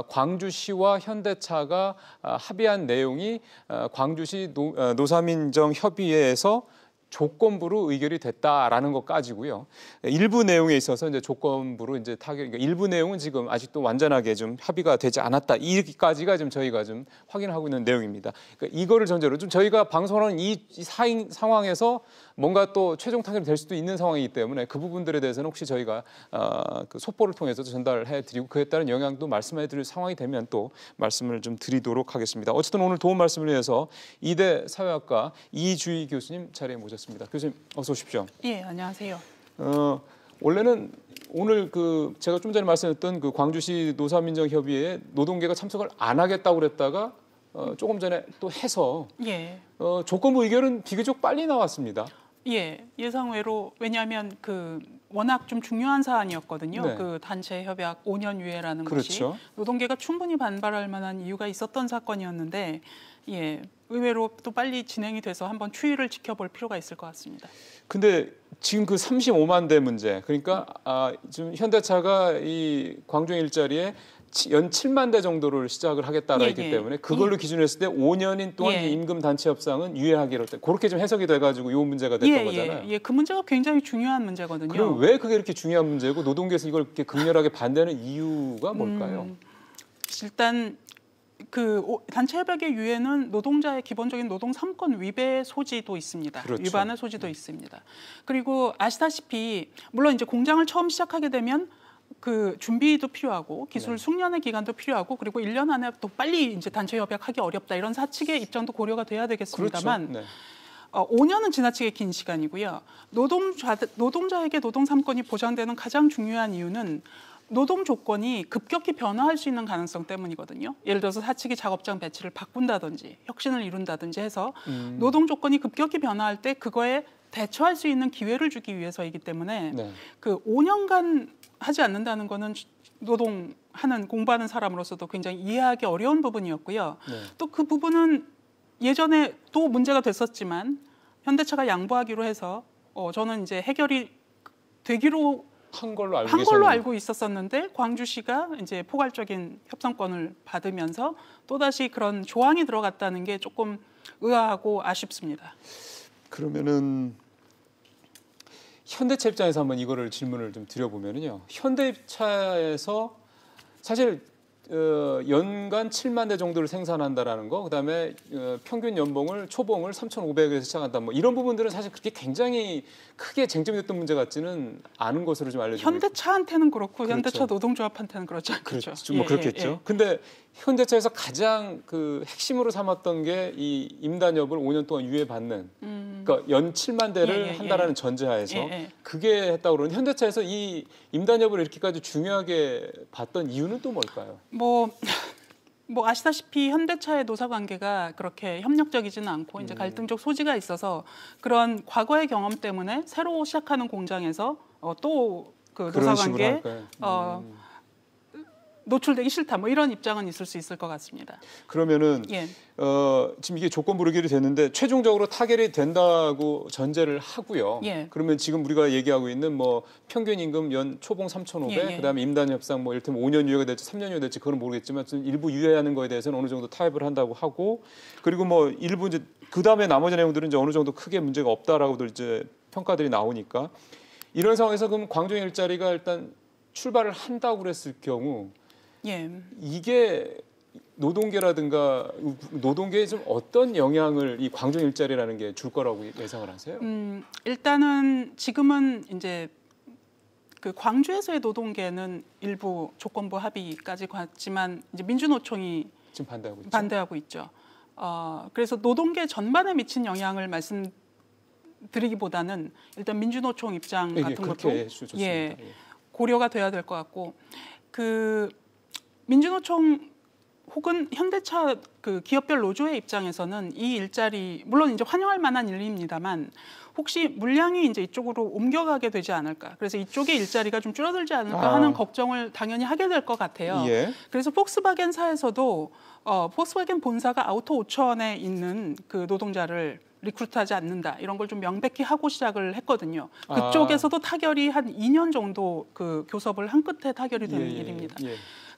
광주시와 현대차가 합의한 내용이 광주시 노사민정협의회에서 조건부로 의결이 됐다라는 것까지고요. 일부 내용에 있어서 이제 조건부로 이제 타결, 그러니까 일부 내용은 지금 아직도 완전하게 좀 합의가 되지 않았다. 이까지가 좀 저희가 좀 확인하고 있는 내용입니다. 그러니까 이거를 전제로 좀 저희가 방송하는 이 상황에서 뭔가 또 최종 타결이 될 수도 있는 상황이기 때문에 그 부분들에 대해서는 혹시 저희가 그 속보를 통해서 전달해드리고 그에 따른 영향도 말씀해드릴 상황이 되면 또 말씀을 좀 드리도록 하겠습니다. 어쨌든 오늘 도움 말씀을 위해서 이대 사회학과 이주희 교수님 자리에 모셨습니다. 교수님 어서 오십시오. 예, 안녕하세요. 원래는 오늘 그 제가 좀 전에 말씀드렸던 그 광주시 노사민정협의회에 노동계가 참석을 안 하겠다고 그랬다가 조금 전에 또 해서 예. 조건부 의결은 비교적 빨리 나왔습니다. 예, 예상외로 왜냐하면 그 워낙 좀 중요한 사안이었거든요. 네. 그 단체 협약 5년 유예라는 그렇죠. 것이 노동계가 충분히 반발할 만한 이유가 있었던 사건이었는데 예, 의외로 또 빨리 진행이 돼서 한번 추이를 지켜볼 필요가 있을 것 같습니다. 근데 지금 그 35만 대 문제, 그러니까 지금 현대차가 이 광주 일자리에 연 7만 대 정도를 시작을 하겠다라 했기 때문에 그걸로 기준으로 했을 때 5년인 동안 임금 단체 협상은 유예하기로 그렇게 좀 해석이 돼가지고 이 문제가 됐던 거잖아요. 예, 그 문제가 굉장히 중요한 문제거든요. 그럼 왜 그게 이렇게 중요한 문제고 노동계에서 이걸 이렇게 극렬하게 반대하는 이유가 뭘까요? 일단 그 단체 협약의 유예는 노동자의 기본적인 노동 3권 위배 소지도 있습니다. 그렇죠. 위반의 소지도 있습니다. 그리고 아시다시피 물론 이제 공장을 처음 시작하게 되면 그 준비도 필요하고 기술 숙련의 기간도 필요하고 그리고 1년 안에 또 빨리 이제 단체 협약하기 어렵다 이런 사측의 입장도 고려가 돼야 되겠습니다만 그렇죠. 5년은 지나치게 긴 시간이고요. 노동자에게 노동 3권이 보장되는 가장 중요한 이유는 노동 조건이 급격히 변화할 수 있는 가능성 때문이거든요. 예를 들어서 사측이 작업장 배치를 바꾼다든지 혁신을 이룬다든지 해서 노동 조건이 급격히 변화할 때 그거에 대처할 수 있는 기회를 주기 위해서이기 때문에 그 5년간 하지 않는다는 거는 노동하는 공부하는 사람으로서도 굉장히 이해하기 어려운 부분이었고요. 또 그 부분은 예전에 또 문제가 됐었지만 현대차가 양보하기로 해서 저는 이제 해결이 되기로 한 걸로 알고 있었었는데 광주시가 이제 포괄적인 협상권을 받으면서 또다시 그런 조항이 들어갔다는 게 조금 의아하고 아쉽습니다. 그러면은 현대차 입장에서 한번 이거를 질문을 좀 드려보면요. 현대차에서 사실 연간 7만 대 정도를 생산한다라는 거, 그다음에 평균 연봉을 초봉을 3,500에서 시작한다. 뭐 이런 부분들은 사실 그렇게 굉장히 크게 쟁점이 됐던 문제 같지는 않은 것으로 좀 알려지고 현대차한테는 그렇고 그렇죠. 현대차 노동조합한테는 그렇지 않겠죠. 그렇죠. 뭐 그렇겠죠. 근데 현대차에서 가장 그 핵심으로 삼았던 게 이 임단협을 5년 동안 유예받는, 그러니까 연 7만 대를 한다라는 전제하에서 그게 했다고 그러는데 현대차에서 이 임단협을 이렇게까지 중요하게 봤던 이유는 또 뭘까요? 뭐 아시다시피 현대차의 노사 관계가 그렇게 협력적이지는 않고 이제 갈등적 소지가 있어서 그런 과거의 경험 때문에 새로 시작하는 공장에서 또 그 노사 관계 노출되기 싫다 뭐 이런 입장은 있을 수 있을 것 같습니다. 그러면은 지금 이게 조건부로 의결이 됐는데 최종적으로 타결이 된다고 전제를 하고요. 그러면 지금 우리가 얘기하고 있는 뭐 평균 임금 연 초봉 3,500, 그다음에 임단 협상 뭐 이를테면 5년 유예가 될지 3년 유예 될지 그건 모르겠지만 일부 유예하는 거에 대해서는 어느 정도 타협을 한다고 하고 그리고 뭐 일부 이제 그다음에 나머지 내용들은 이제 어느 정도 크게 문제가 없다라고들 이제 평가들이 나오니까 이런 상황에서 그럼 광주 일자리가 일단 출발을 한다고 그랬을 경우 이게 노동계라든가 노동계에 좀 어떤 영향을 이 광주 일자리라는 게 줄 거라고 예상을 하세요? 일단은 지금은 이제 그 광주에서의 노동계는 일부 조건부 합의까지 갔지만 이제 민주노총이 지금 반대하고 있죠. 그래서 노동계 전반에 미친 영향을 말씀드리기보다는 일단 민주노총 입장 같은 것도 고려가 돼야 될 것 같고 그 민주노총 혹은 현대차 그 기업별 노조의 입장에서는 이 일자리 물론 이제 환영할 만한 일입니다만 혹시 물량이 이제 이쪽으로 옮겨가게 되지 않을까 그래서 이쪽의 일자리가 좀 줄어들지 않을까 하는 걱정을 당연히 하게 될 것 같아요. 그래서 폭스바겐사에서도 폭스바겐 본사가 아우토 오천에 있는 그 노동자를 리크루트하지 않는다 이런 걸 좀 명백히 하고 시작을 했거든요. 그쪽에서도 타결이 한 2년 정도 그 교섭을 한 끝에 타결이 되는 일입니다.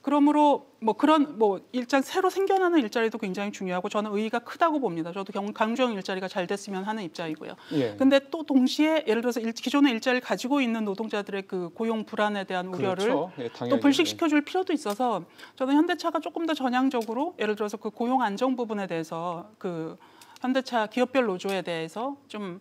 그러므로 뭐 그런 뭐 일장 새로 생겨나는 일자리도 굉장히 중요하고 저는 의의가 크다고 봅니다. 저도 강주영 일자리가 잘 됐으면 하는 입장이고요. 예. 근데 또 동시에 예를 들어서 기존의 일자리를 가지고 있는 노동자들의 그 고용 불안에 대한 우려를 그렇죠. 예, 또 불식시켜줄 필요도 있어서 저는 현대차가 조금 더 전향적으로 예를 들어서 그 고용 안정 부분에 대해서 그 현대차 기업별 노조에 대해서 좀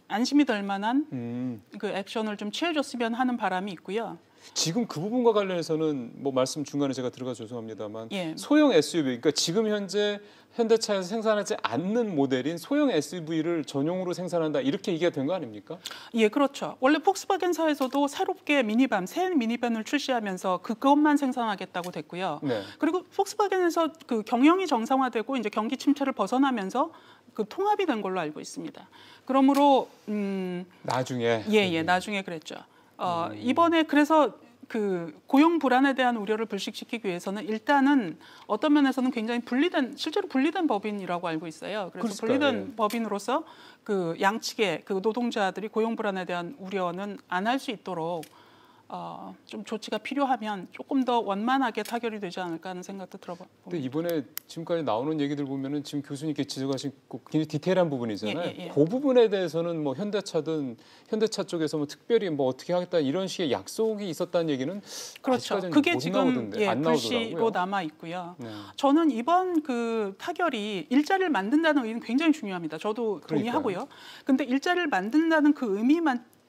안심이 될 만한 그 액션을 좀 취해줬으면 하는 바람이 있고요. 지금 그 부분과 관련해서는 뭐 말씀 중간에 제가 들어가 죄송합니다만 예. 소형 SUV, 그러니까 지금 현재 현대차에서 생산하지 않는 모델인 소형 SUV를 전용으로 생산한다 이렇게 얘기가 된 거 아닙니까? 예, 그렇죠. 원래 폭스바겐사에서도 새롭게 새 미니밴을 출시하면서 그것만 생산하겠다고 됐고요. 네. 그리고 폭스바겐에서 그 경영이 정상화되고 이제 경기 침체를 벗어나면서 그 통합이 된 걸로 알고 있습니다. 그러므로 나중에 나중에 그랬죠. 이번에 그래서 그 고용 불안에 대한 우려를 불식시키기 위해서는 일단은 어떤 면에서는 굉장히 실제로 분리된 법인이라고 알고 있어요. 그래서 분리된 법인으로서 그 양측의 그 노동자들이 고용 불안에 대한 우려는 안 할 수 있도록 좀 조치가 필요하면 조금 더 원만하게 타결이 되지 않을까 하는 생각도 들어봅니다. 근데 이번에 지금까지 나오는 얘기들 보면은 지금 교수님께 지적하신 굉장히 디테일한 부분이잖아요. 그 부분에 대해서는 뭐 현대차 쪽에서 뭐 특별히 뭐 어떻게 하겠다 이런 식의 약속이 있었다는 얘기는 그렇죠. 그게 지금 불씨로 남아 있고요. 네. 저는 이번 그 타결이 일자리를 만든다는 의미는 굉장히 중요합니다. 저도 동의하고요. 근데 일자리를 만든다는 그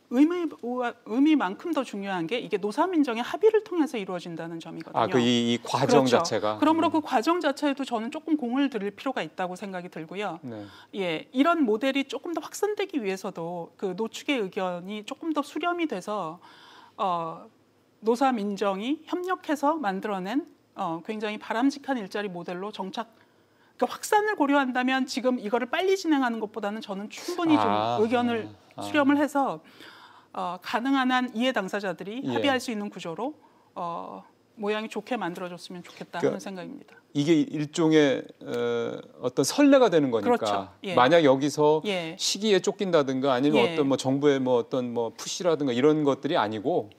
의미만큼 더 중요한 게 이게 노사민정의 합의를 통해서 이루어진다는 점이거든요. 이 과정 그렇죠. 자체가. 그러므로 그 과정 자체에도 저는 조금 공을 들일 필요가 있다고 생각이 들고요. 네. 예, 이런 모델이 조금 더 확산되기 위해서도 그 노축의 의견이 조금 더 수렴이 돼서 노사민정이 협력해서 만들어낸 굉장히 바람직한 일자리 모델로 그러니까 확산을 고려한다면 지금 이거를 빨리 진행하는 것보다는 저는 충분히 좀 의견을 수렴을 해서 가능한 한 이해 당사자들이 합의할 수 있는 구조로 모양이 좋게 만들어줬으면 좋겠다 하는 생각입니다. 이게 일종의 어떤 선례가 되는 거니까. 그렇죠. 예. 만약 여기서 시기에 쫓긴다든가 아니면 어떤 뭐 정부의 뭐 어떤 뭐 푸시라든가 이런 것들이 아니고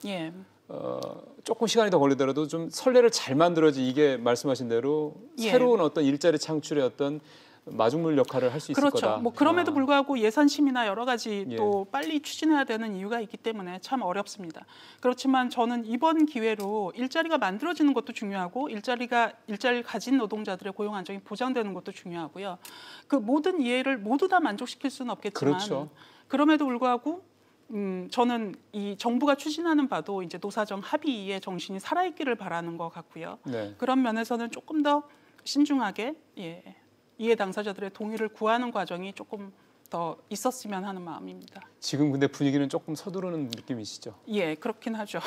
조금 시간이 더 걸리더라도 좀 선례를 잘 만들어지 이게 말씀하신 대로 새로운 어떤 일자리 창출의 어떤 마중물 역할을 할 수 있을 거다. 그렇죠. 뭐 그럼에도 불구하고 예산심의나 여러 가지 또 빨리 추진해야 되는 이유가 있기 때문에 참 어렵습니다. 그렇지만 저는 이번 기회로 일자리가 만들어지는 것도 중요하고 일자리를 가진 노동자들의 고용 안정이 보장되는 것도 중요하고요. 그 모든 이해를 모두 다 만족시킬 수는 없겠지만 그럼에도 불구하고 저는 이 정부가 추진하는 바도 이제 노사정 합의의 정신이 살아있기를 바라는 것 같고요. 그런 면에서는 조금 더 신중하게 이해 당사자들의 동의를 구하는 과정이 조금 더 있었으면 하는 마음입니다. 지금 근데 분위기는 조금 서두르는 느낌이시죠? 예, 그렇긴 하죠.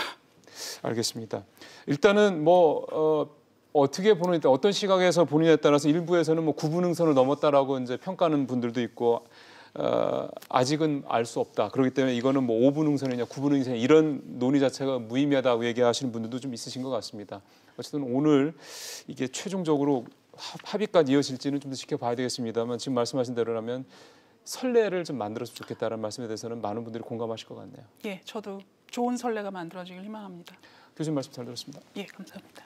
알겠습니다. 일단은 뭐 어떻게 보느냐, 어떤 시각에서 보느냐에 따라서 일부에서는 뭐 구분응선을 넘었다라고 이제 평가하는 분들도 있고 아직은 알 수 없다. 그렇기 때문에 이거는 뭐 5분응선이냐 9분응선이냐 이런 논의 자체가 무의미하다고 얘기하시는 분들도 좀 있으신 것 같습니다. 어쨌든 오늘 이게 최종적으로 합의까지 이어질지는 좀 더 지켜봐야 되겠습니다만 지금 말씀하신 대로라면 선례를 좀 만들어서 좋겠다는 말씀에 대해서는 많은 분들이 공감하실 것 같네요. 예, 저도 좋은 선례가 만들어지길 희망합니다. 교수님 말씀 잘 들었습니다. 예, 감사합니다.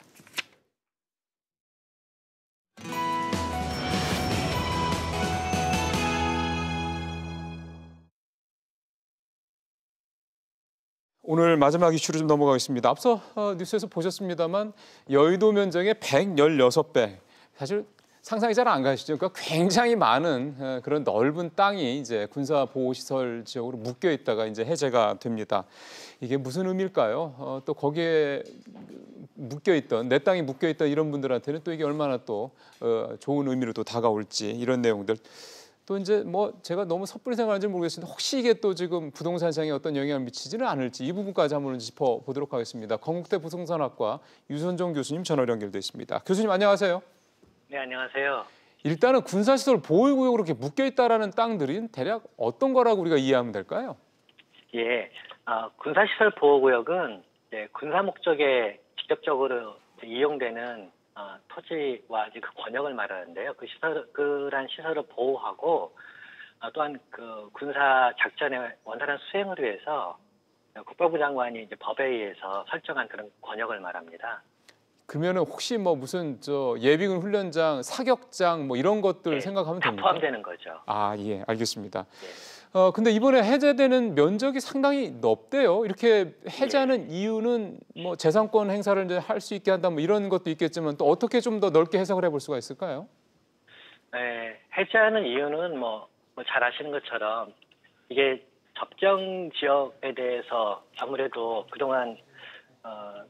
오늘 마지막 이슈로 좀 넘어가겠습니다. 앞서 뉴스에서 보셨습니다만 여의도 면적의 116배. 사실 상상이 잘 안 가시죠. 그러니까 굉장히 많은 그런 넓은 땅이 이제 군사보호시설 지역으로 묶여 있다가 이제 해제가 됩니다. 이게 무슨 의미일까요? 또 거기에 묶여있던 내 땅이 묶여있던 이런 분들한테는 또 이게 얼마나 또 좋은 의미로 또 다가올지 이런 내용들. 또 이제 뭐 제가 너무 섣불리 생각하는지 모르겠습니다. 혹시 이게 또 지금 부동산 시장에 어떤 영향을 미치지는 않을지 이 부분까지 한번 짚어보도록 하겠습니다. 건국대 부동산학과 유선정 교수님 전화로 연결돼 있습니다. 교수님 안녕하세요. 네, 안녕하세요. 일단은 군사시설 보호구역으로 이렇게 묶여있다라는 땅들이 대략 어떤 거라고 우리가 이해하면 될까요? 예, 군사시설 보호구역은 군사 목적에 직접적으로 이용되는 토지와 그 권역을 말하는데요. 그러한 시설을 보호하고 또한 그 군사 작전의 원활한 수행을 위해서 국방부 장관이 이제 법에 의해서 설정한 그런 권역을 말합니다. 그러면은 혹시 뭐 무슨 예비군 훈련장, 사격장 뭐 이런 것들 네, 생각하면 다 됩니까? 포함되는 거죠. 아, 예, 알겠습니다. 네. 근데 이번에 해제되는 면적이 상당히 넓대요. 이렇게 해제하는 이유는 뭐 재산권 행사를 이제 할 수 있게 한다 뭐 이런 것도 있겠지만 또 어떻게 좀 더 넓게 해석을 해볼 수가 있을까요? 네, 해제하는 이유는 뭐 잘 아시는 것처럼 이게 접경 지역에 대해서 아무래도 그동안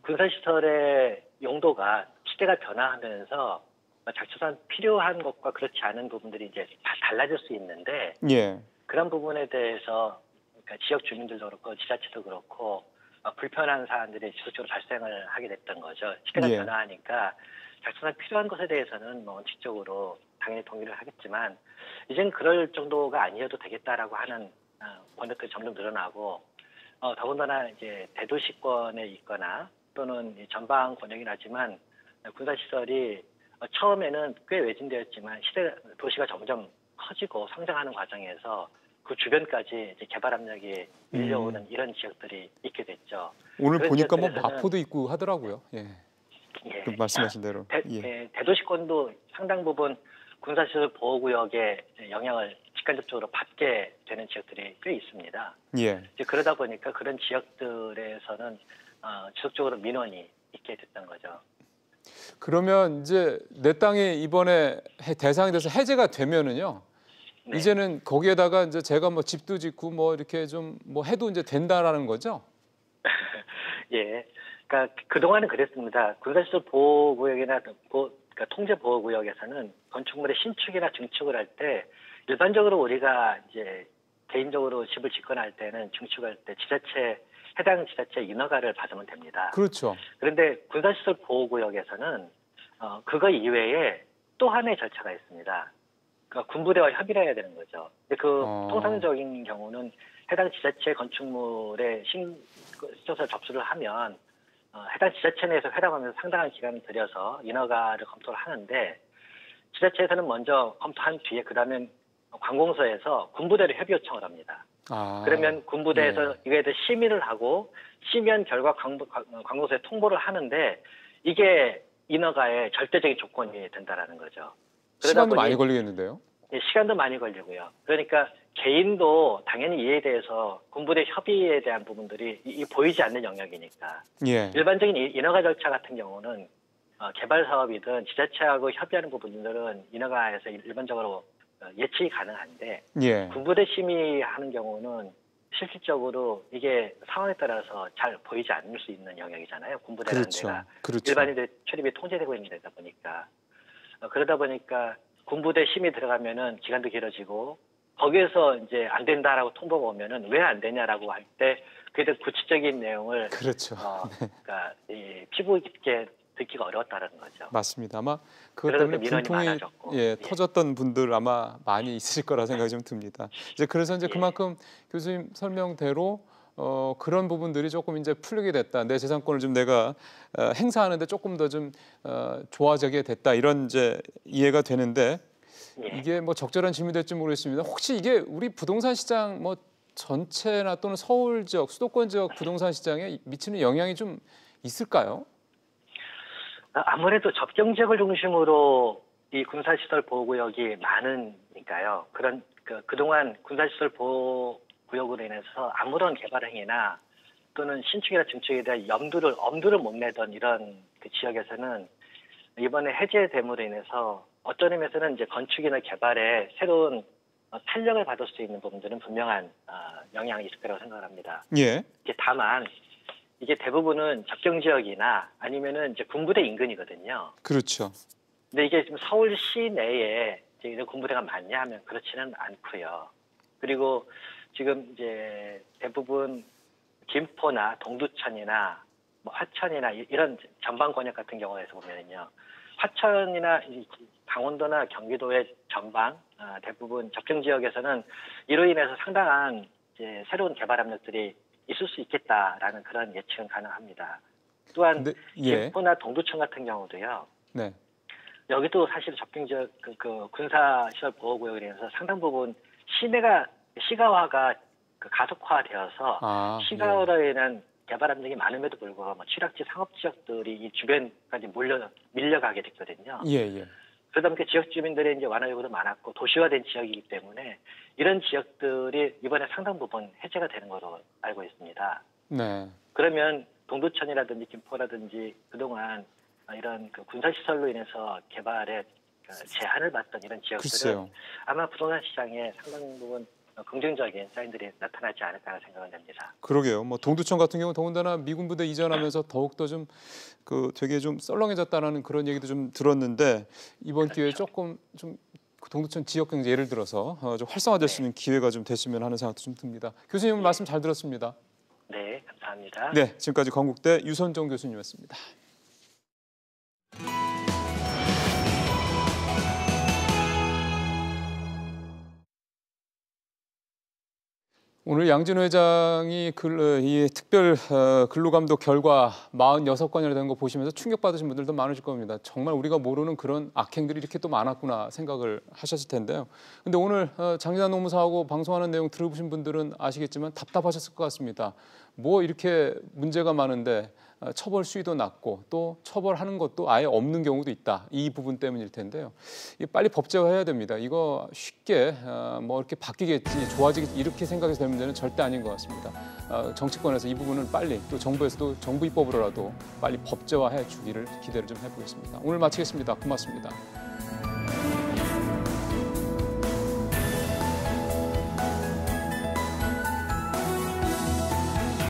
군사시설의 용도가 시대가 변화하면서 작전상 필요한 것과 그렇지 않은 부분들이 이제 다 달라질 수 있는데 예. 그런 부분에 대해서 그러니까 지역 주민들도 그렇고 지자체도 그렇고 불편한 사안들이 지속적으로 발생을 하게 됐던 거죠. 시대가 예. 변화하니까 작전상 필요한 것에 대해서는 뭐 원칙적으로 당연히 동의를 하겠지만 이젠 그럴 정도가 아니어도 되겠다라고 하는 권역들이 점점 늘어나고 더군다나 이제 대도시권에 있거나 또는 전방 권역이 나지만 군사시설이 처음에는 꽤 외진되었지만 도시가 점점 커지고 성장하는 과정에서 그 주변까지 이제 개발 압력이 밀려오는 이런 지역들이 있게 됐죠. 오늘 보니까 뭐 지역들에서는- 마포도 있고 하더라고요. 예. 예. 그 말씀하신 대로. 예. 대도시권도 상당 부분 군사시설 보호구역의 영향을 직간접적으로 받게 되는 지역들이 꽤 있습니다. 예. 이제 그러다 보니까 그런 지역들에서는 지속적으로 민원이 있게 됐던 거죠. 그러면 이제 내 땅이 이번에 대상이 돼서 해제가 되면은요. 네. 이제는 거기에다가 이제 제가 뭐 집도 짓고 뭐 이렇게 좀 뭐 해도 이제 된다라는 거죠? 예. 그러니까 그동안은 그랬습니다. 군사시설 보호구역이나 그러니까 통제보호구역에서는 건축물의 신축이나 증축을 할 때 일반적으로 우리가 이제 개인적으로 집을 짓거나 할 때는 증축할 때 해당 지자체 인허가를 받으면 됩니다. 그렇죠. 그런데 군사시설 보호구역에서는 그거 이외에 또 하나의 절차가 있습니다. 그러니까 군부대와 협의를 해야 되는 거죠. 근데 통상적인 경우는 해당 지자체 건축물에 신조사 접수를 하면 해당 지자체 내에서 회담하면서 상당한 기간을 들여서 인허가를 검토를 하는데 지자체에서는 먼저 검토한 뒤에 그다음에 관공서에서 군부대를 협의 요청을 합니다. 그러면 군부대에서 이거에 대해 심의를 하고 심의한 결과 관공서에 통보를 하는데 이게 인허가의 절대적인 조건이 된다라는 거죠. 시간도 많이 걸리겠는데요? 예, 시간도 많이 걸리고요. 그러니까 개인도 당연히 이에 대해서 군부대 협의에 대한 부분들이 보이지 않는 영역이니까. 예. 일반적인 인허가 절차 같은 경우는 개발 사업이든 지자체하고 협의하는 부분들은 인허가에서 일반적으로 예측이 가능한데 예. 군부대 심의하는 경우는 실질적으로 이게 상황에 따라서 잘 보이지 않을 수 있는 영역이잖아요. 군부대라는 그렇죠. 데가 그렇죠. 일반인들 출입이 통제되고 있는 데다 보니까 그러다 보니까 군부대 심의 들어가면은 기간도 길어지고 거기에서 이제 안 된다라고 통보가 오면은 왜 안 되냐라고 할 때 그에 대한 구체적인 내용을 그렇죠. 그러니까 피부 깊게 듣기가 어려웠다는 거죠. 맞습니다. 아마 그것 때문에 민원이 분통이 많아졌고. 터졌던 분들 아마 많이 있으실 거라 생각이 좀 듭니다. 이제 그래서 이제 예. 그만큼 교수님 설명대로 그런 부분들이 조금 이제 풀리게 됐다. 내 재산권을 좀 내가 행사하는데 조금 더 좀 좋아지게 됐다. 이런 이제 이해가 되는데 이게 뭐 적절한 질문이 될지 모르겠습니다. 혹시 이게 우리 부동산 시장 뭐 전체나 또는 서울 지역, 수도권 지역 부동산 시장에 미치는 영향이 좀 있을까요? 아무래도 접경 지역을 중심으로 이 군사시설 보호구역이 많으니까요. 그동안 군사시설 보호구역으로 인해서 아무런 개발 행위나 또는 신축이나 증축에 대한 엄두를 못 내던 이런 그 지역에서는 이번에 해제됨으로 인해서 어떤 의미에서는 이제 건축이나 개발에 새로운 탄력을 받을 수 있는 부분들은 분명한 영향이 있을 거라고 생각합니다. 예. 다만 이게 대부분은 접경 지역이나 아니면은 이제 군부대 인근이거든요. 그렇죠. 근데 이게 지금 서울 시내에 이제 이런 군부대가 많냐 하면 그렇지는 않고요. 그리고 지금 이제 대부분 김포나 동두천이나 뭐 화천이나 이런 전방 권역 같은 경우에서 보면은요. 화천이나 강원도나 경기도의 전방 대부분 접경 지역에서는 이로 인해서 상당한 이제 새로운 개발 압력들이 있을 수 있겠다라는 그런 예측은 가능합니다. 또한 김포나 동두천 같은 경우도요. 네. 여기도 사실 접경 지역 그 군사시설 보호구역에 대해서 상당 부분 시가화가 가속화되어서 시가화로 인한 개발 함정이 많음에도 불구하고 뭐 취락지 상업 지역들이 이 주변까지 밀려가게 됐거든요. 예. 그러다 보니까 지역 주민들의 이제 완화 요구도 많았고 도시화된 지역이기 때문에 이런 지역들이 이번에 상당 부분 해제가 되는 것으로 알고 있습니다. 네. 그러면 동두천이라든지 김포라든지 그동안 이런 그 군사시설로 인해서 개발에 제한을 받던 이런 지역들은 글쎄요. 아마 부동산 시장에 상당 부분 긍정적인 사인들이 나타나지 않을까 생각은 됩니다. 그러게요. 뭐 동두천 같은 경우 더군다나 미군 부대 이전하면서 더욱더 좀 되게 좀 썰렁해졌다는 그런 얘기도 좀 들었는데 이번 기회에 조금 좀 동두천 지역 경제 예를 들어서 좀 활성화될 수 있는 기회가 좀 됐으면 하는 생각도 좀 듭니다. 교수님 말씀 잘 들었습니다. 네, 감사합니다. 네, 지금까지 건국대 유선정 교수님이었습니다. 오늘 양진호 회장이 이 특별 근로감독 결과 46건이나 된 거 보시면서 충격받으신 분들도 많으실 겁니다. 정말 우리가 모르는 그런 악행들이 이렇게 또 많았구나 생각을 하셨을 텐데요. 근데 오늘 장진환 노무사하고 방송하는 내용 들어보신 분들은 아시겠지만 답답하셨을 것 같습니다. 뭐 이렇게 문제가 많은데 처벌 수위도 낮고 또 처벌하는 것도 아예 없는 경우도 있다. 이 부분 때문일 텐데요. 빨리 법제화해야 됩니다. 이거 쉽게 뭐 이렇게 바뀌겠지, 좋아지겠지 이렇게 생각해서 될 문제는 절대 아닌 것 같습니다. 정치권에서 이 부분은 빨리 또 정부에서도 정부 입법으로라도 빨리 법제화해 주기를 기대를 좀 해보겠습니다. 오늘 마치겠습니다. 고맙습니다.